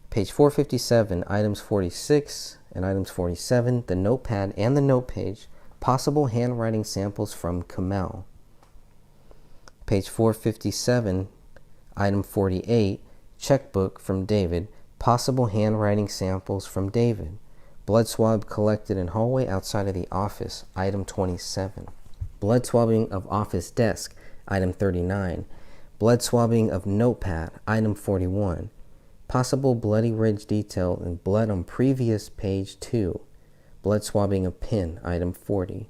Page 457, items 46 and items 47, the notepad and the note page, possible handwriting samples from Kamel. Page 457, item 48, checkbook from David, possible handwriting samples from David. Blood swab collected in hallway outside of the office, item 27. Blood swabbing of office desk, item 39. Blood swabbing of notepad, item 41. Possible bloody ridge detail and blood on previous page 2. Blood swabbing of pen, item 40.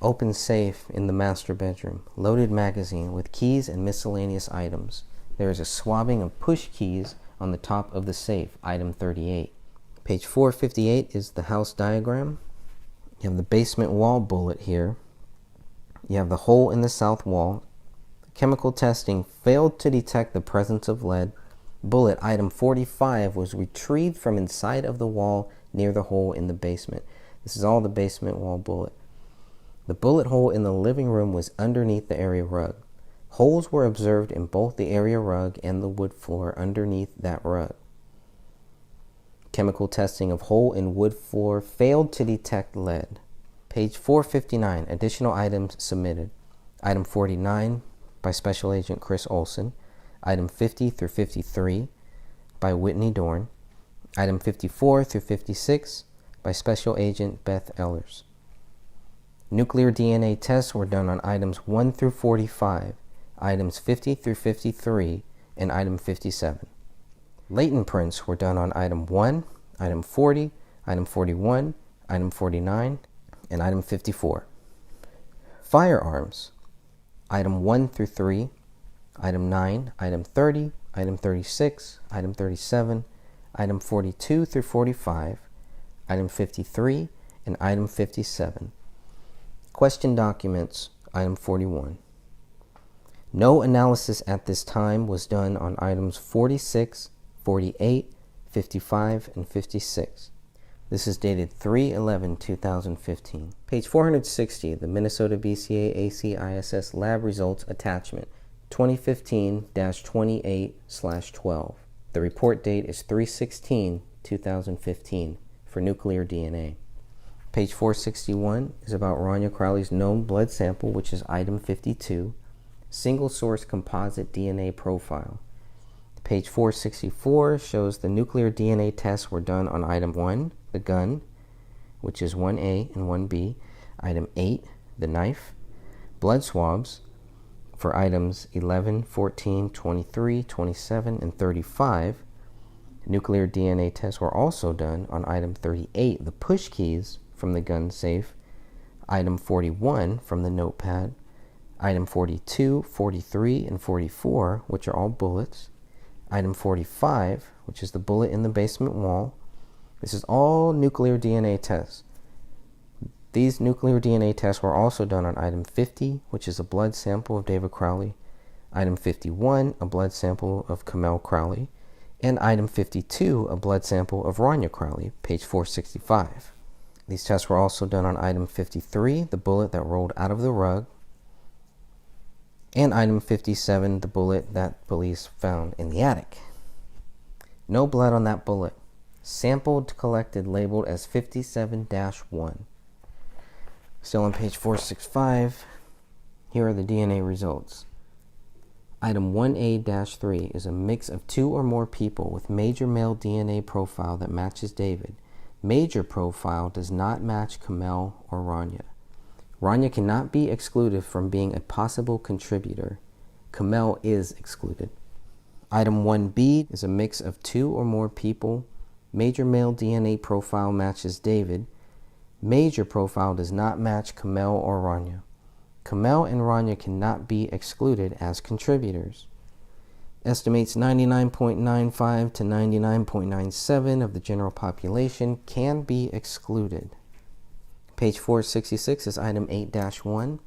Open safe in the master bedroom. Loaded magazine with keys and miscellaneous items. There is a swabbing of push keys on the top of the safe, item 38. Page 458 is the house diagram. You have the basement wall bullet here. You have the hole in the south wall. Chemical testing failed to detect the presence of lead. Bullet item 45 was retrieved from inside of the wall near the hole in the basement. This is all the basement wall bullet. The bullet hole in the living room was underneath the area rug. Holes were observed in both the area rug and the wood floor underneath that rug. Chemical testing of hole in wood floor failed to detect lead. Page 459, additional items submitted. Item 49 by Special Agent Chris Olson. Item 50 through 53 by Whitney Dorn. Item 54 through 56 by Special Agent Beth Ellers. Nuclear DNA tests were done on items 1 through 45, items 50 through 53, and item 57. Latent prints were done on item 1, item 40, item 41, item 49, and item 54. Firearms, item 1 through 3, item 9, item 30, item 36, item 37, item 42 through 45, item 53, and item 57. Question documents, item 41. No analysis at this time was done on items 46, 48, 55, and 56. This is dated 3/11/2015. Page 460, the Minnesota BCA ACISS Lab Results Attachment, 2015-28/12. The report date is 3/16/2015 for nuclear DNA. Page 461 is about Rania Crowley's known blood sample, which is item 52, single source composite DNA profile. Page 464 shows the nuclear DNA tests were done on item 1, the gun, which is 1A and 1B, item 8, the knife, blood swabs for items 11, 14, 23, 27, and 35. Nuclear DNA tests were also done on item 38, the push keys from the gun safe, item 41 from the notepad, item 42, 43, and 44, which are all bullets, item 45, which is the bullet in the basement wall. This is all nuclear DNA tests. These nuclear DNA tests were also done on item 50, which is a blood sample of David Crowley, item 51, a blood sample of Kamel Crowley, and item 52, a blood sample of Rania Crowley, page 465. These tests were also done on item 53, the bullet that rolled out of the rug, and item 57, the bullet that police found in the attic. No blood on that bullet. Sampled, collected, labeled as 57-1. Still on page 465, here are the DNA results. Item 1A-3 is a mix of 2 or more people with major male DNA profile that matches David. Major profile does not match Kamel or Rania. Rania cannot be excluded from being a possible contributor. Kamel is excluded. Item 1B is a mix of 2 or more people. Major male DNA profile matches David. Major profile does not match Kamel or Rania. Kamel and Rania cannot be excluded as contributors. Estimates 99.95 to 99.97 of the general population can be excluded. Page 466 is item 8-1,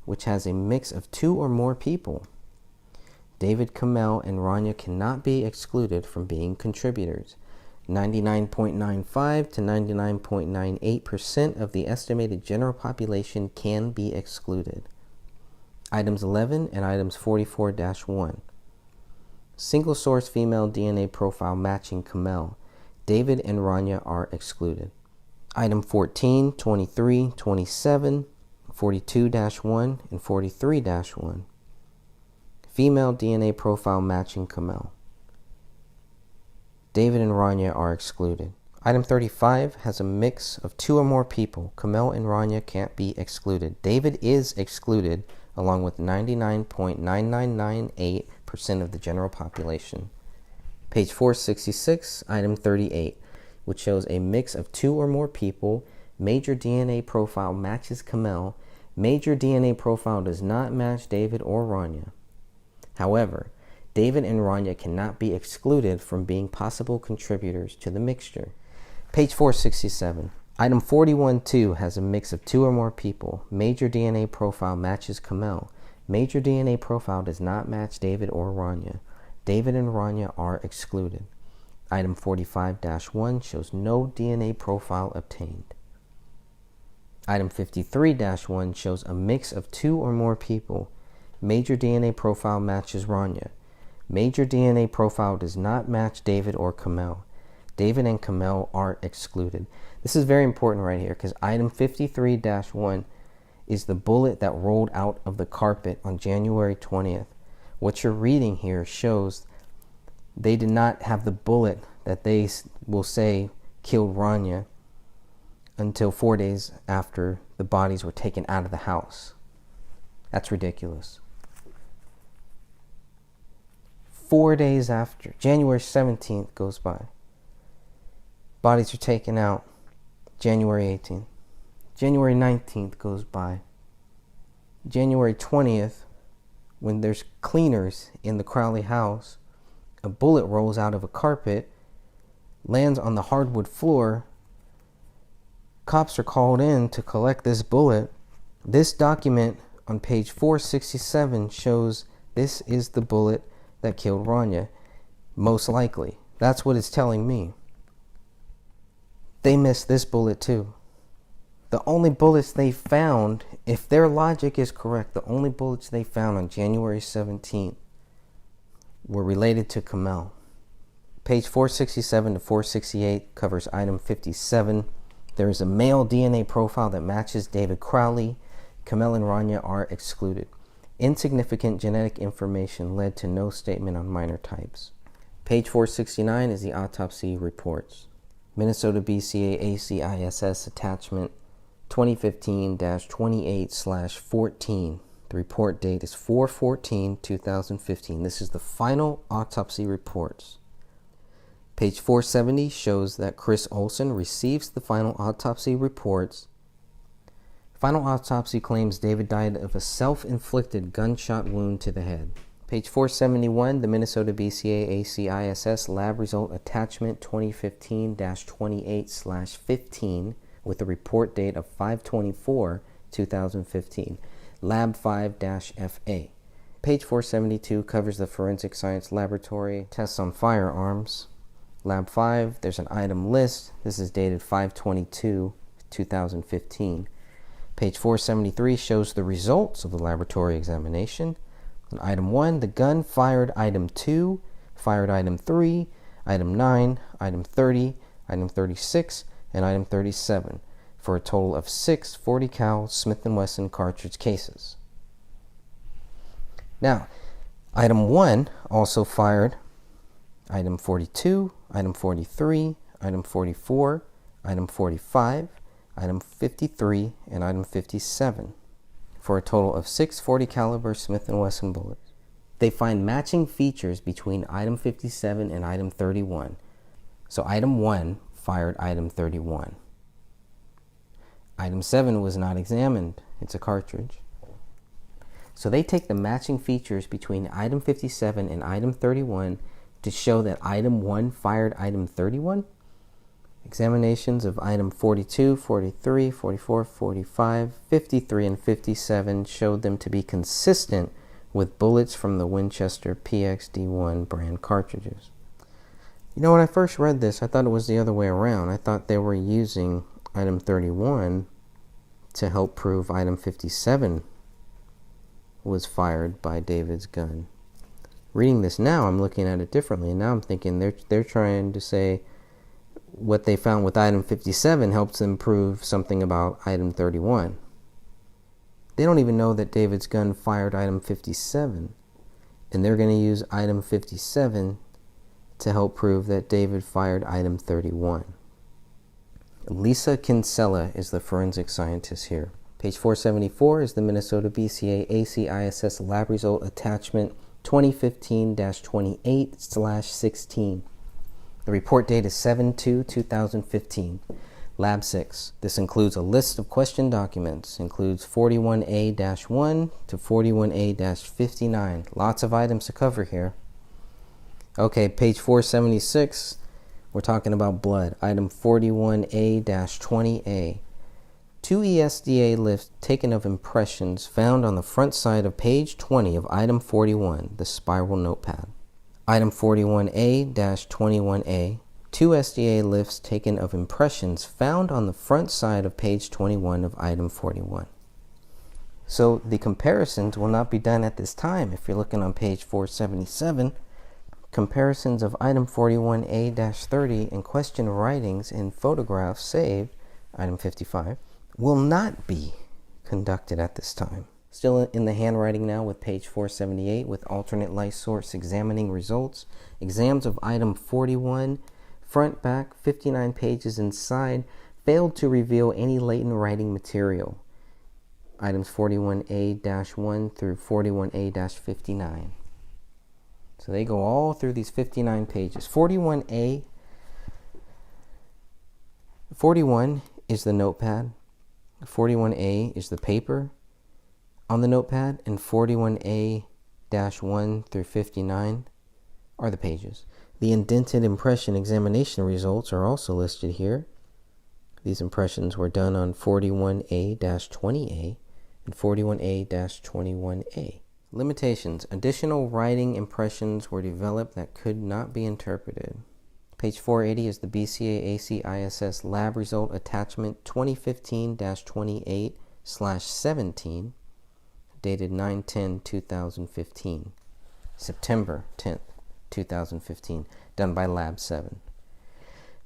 which has a mix of 2 or more people. David, Kamel, and Rania cannot be excluded from being contributors. 99.95 to 99.98% of the estimated general population can be excluded. Items 11 and items 44-1. Single source female DNA profile matching Kamel. David and Rania are excluded. Item 14, 23, 27, 42-1, and 43-1. Female DNA profile matching Kamel. David and Rania are excluded. Item 35 has a mix of 2 or more people. Kamel and Rania can't be excluded. David is excluded along with 99.9998% of the general population. Page 466, item 38, which shows a mix of 2 or more people. Major DNA profile matches Kamel. Major DNA profile does not match David or Rania. However, David and Rania cannot be excluded from being possible contributors to the mixture. Page 467. Item 41-2 has a mix of 2 or more people. Major DNA profile matches Kamel. Major DNA profile does not match David or Rania. David and Rania are excluded. Item 45-1 shows no DNA profile obtained. Item 53-1 shows a mix of 2 or more people. Major DNA profile matches Rania. Major DNA profile does not match David or Kamel. David and Kamel are excluded. This is very important right here because item 53-1 is the bullet that rolled out of the carpet on January 20th. What you're reading here shows they did not have the bullet that they will say killed Rania until 4 days after the bodies were taken out of the house. That's ridiculous. 4 days after, January 17th goes by. Bodies are taken out January 18th. January 19th goes by. January 20th, when there's cleaners in the Crowley house, a bullet rolls out of a carpet, lands on the hardwood floor, cops are called in to collect this bullet. This document on page 467 shows this is the bullet that killed Rania, most likely. That's what it's telling me. They missed this bullet too. The only bullets they found, if their logic is correct, the only bullets they found on January 17th were related to Kamel. Page 467 to 468 covers item 57. There is a male DNA profile that matches David Crowley. Kamel and Rania are excluded. Insignificant genetic information led to no statement on minor types. Page 469 is the autopsy reports. Minnesota BCA ACISS attachment 2015-28/14. The report date is 4/14/2015. This is the final autopsy reports. Page 470 shows that Chris Olson receives the final autopsy reports. Final autopsy claims David died of a self-inflicted gunshot wound to the head. Page 471, the Minnesota BCA ACISS lab result attachment 2015-28/15 with a report date of 5/24/2015. Lab 5-FA. Page 472 covers the forensic science laboratory tests on firearms. Lab 5, there's an item list. This is dated 5/22/2015. Page 473 shows the results of the laboratory examination. On item 1, the gun fired item 2, fired item 3, item 9, item 30, item 36, and item 37, for a total of 6 .40 cal Smith & Wesson cartridge cases. Now, item 1 also fired item 42, item 43, item 44, item 45, item 53, and item 57, for a total of 6 .40 caliber Smith & Wesson bullets. They find matching features between item 57 and item 31. So item 1 fired item 31. Item 7 was not examined. It's a cartridge. So they take the matching features between item 57 and item 31 to show that item 1 fired item 31. Examinations of item 42, 43, 44, 45, 53, and 57 showed them to be consistent with bullets from the Winchester PXD1 brand cartridges. You know, when I first read this, I thought it was the other way around. I thought they were using item 31 to help prove item 57 was fired by David's gun. Reading this now, I'm looking at it differently, and now I'm thinking they're trying to say what they found with item 57 helps them prove something about item 31. They don't even know that David's gun fired item 57, and they're going to use item 57 to help prove that David fired item 31. Lisa Kinsella is the forensic scientist here. Page 474 is the Minnesota BCA ACISS lab result attachment 2015-28/16. The report date is 7/2/2015. Lab 6. This includes a list of question documents. Includes 41A-1 to 41A-59. Lots of items to cover here. Okay, page 476. We're talking about blood. Item 41A-20A. 2 ESDA lifts taken of impressions found on the front side of page 20 of item 41, the spiral notepad. Item 41A-21A, 2 SDA lifts taken of impressions found on the front side of page 21 of item 41. So the comparisons will not be done at this time. If you're looking on page 477, comparisons of item 41A-30 and question writings in photographs saved, item 55, will not be conducted at this time. Still in the handwriting now with page 478 with alternate light source examining results. Exams of item 41, front, back, 59 pages inside, failed to reveal any latent writing material. Items 41A-1 through 41A-59. So they go all through these 59 pages. 41 is the notepad. 41A is the paper on the notepad, and 41A-1 through 59 are the pages. The indented impression examination results are also listed here. These impressions were done on 41A-20A and 41A-21A. Limitations. Additional writing impressions were developed that could not be interpreted. Page 480 is the BCA-AC-ISS lab result attachment 2015-28/17, dated 9/10/2015, September 10th, 2015, done by Lab 7.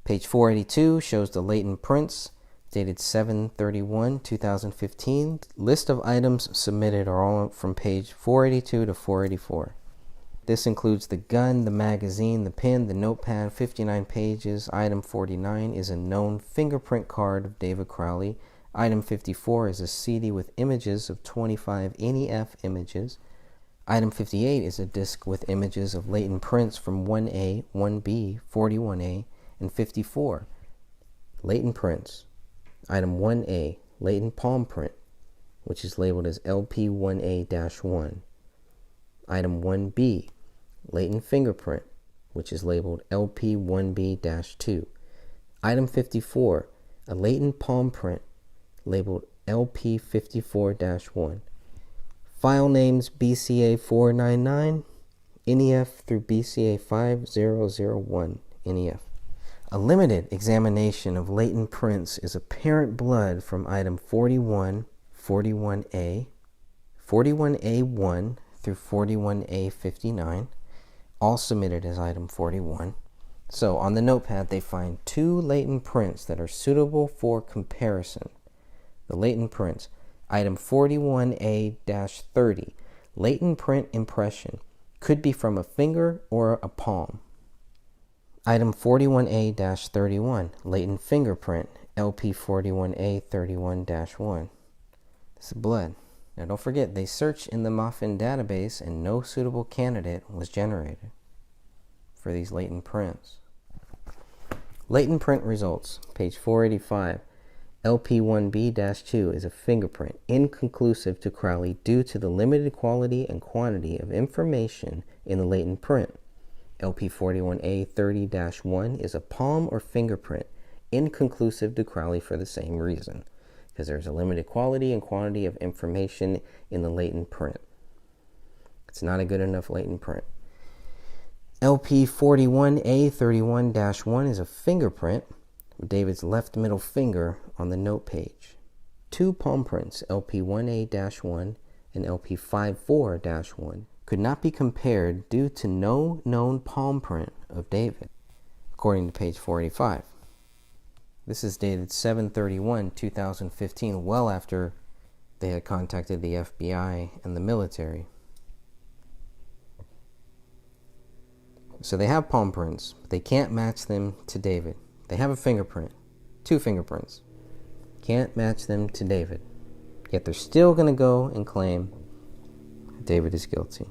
Page 482 shows the latent prints, dated 7/31/2015. List of items submitted are all from page 482 to 484. This includes the gun, the magazine, the pen, the notepad, 59 pages. Item 49 is a known fingerprint card of David Crowley. Item 54 is a CD with images of 25 NEF images. Item 58 is a disc with images of latent prints from 1A, 1B, 41A, and 54. Latent prints. Item 1A, latent palm print, which is labeled as LP1A-1. Item 1B, latent fingerprint, which is labeled LP1B-2. Item 54, a latent palm print, labeled LP54-1. File names BCA499, NEF through BCA5001, NEF. A limited examination of latent prints is apparent blood from item 41, 41A, 41A1 through 41A59, all submitted as item 41. So on the notepad, they find 2 latent prints that are suitable for comparison. The latent prints, item 41A-30, latent print impression, could be from a finger or a palm. Item 41A-31, latent fingerprint, LP41A-31-1. This is blood. Now don't forget, they searched in the Muffin database and no suitable candidate was generated for these latent prints. Latent print results, page 485. LP1B-2 is a fingerprint, inconclusive to Crowley due to the limited quality and quantity of information in the latent print. LP41A-30-1 is a palm or fingerprint, inconclusive to Crowley for the same reason, because there's a limited quality and quantity of information in the latent print. It's not a good enough latent print. LP41A-31-1 is a fingerprint with David's left middle finger on the note page. 2 palm prints, LP1A-1 and LP54-1, could not be compared due to no known palm print of David, according to page 485. This is dated 7/31/2015, well after they had contacted the FBI and the military. So they have palm prints, but they can't match them to David. They have a fingerprint, 2 fingerprints. Can't match them to David. Yet they're still going to go and claim David is guilty.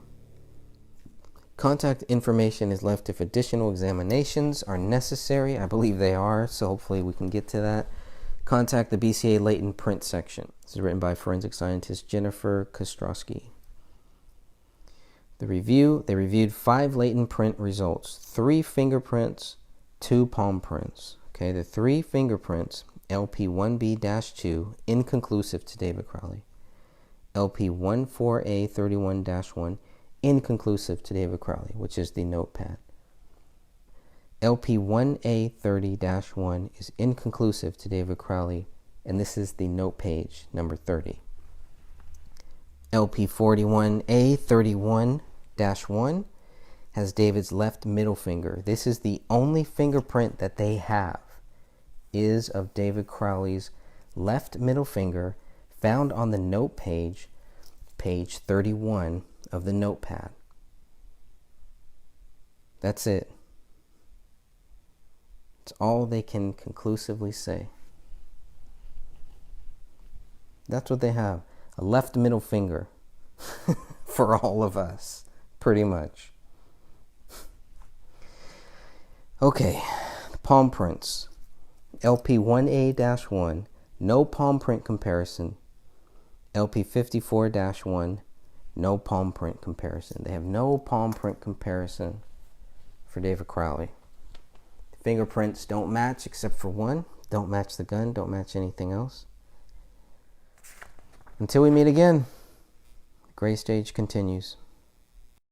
Contact information is left if additional examinations are necessary. I believe they are, so hopefully we can get to that. Contact the BCA latent print section. This is written by forensic scientist Jennifer Kostrowski. They reviewed 5 latent print results, 3 fingerprints, 2 palm prints. Okay, the 3 fingerprints, LP1B-2, inconclusive to David Crowley. LP14A-31-1, inconclusive to David Crowley, which is the notepad. LP1A-30-1 is inconclusive to David Crowley, and this is the note page, number 30. LP41A-31-1 has David's left middle finger. This is the only fingerprint that they have, is of David Crowley's left middle finger, found on the note page, page 31 of the notepad. That's it. It's all they can conclusively say. That's what they have. A left middle finger for all of us, pretty much. Okay, palm prints. LP1A-1, no palm print comparison. LP54-1, no palm print comparison. They have no palm print comparison for David Crowley. The fingerprints don't match except for one. Don't match the gun, don't match anything else. Until we meet again, the gray stage continues.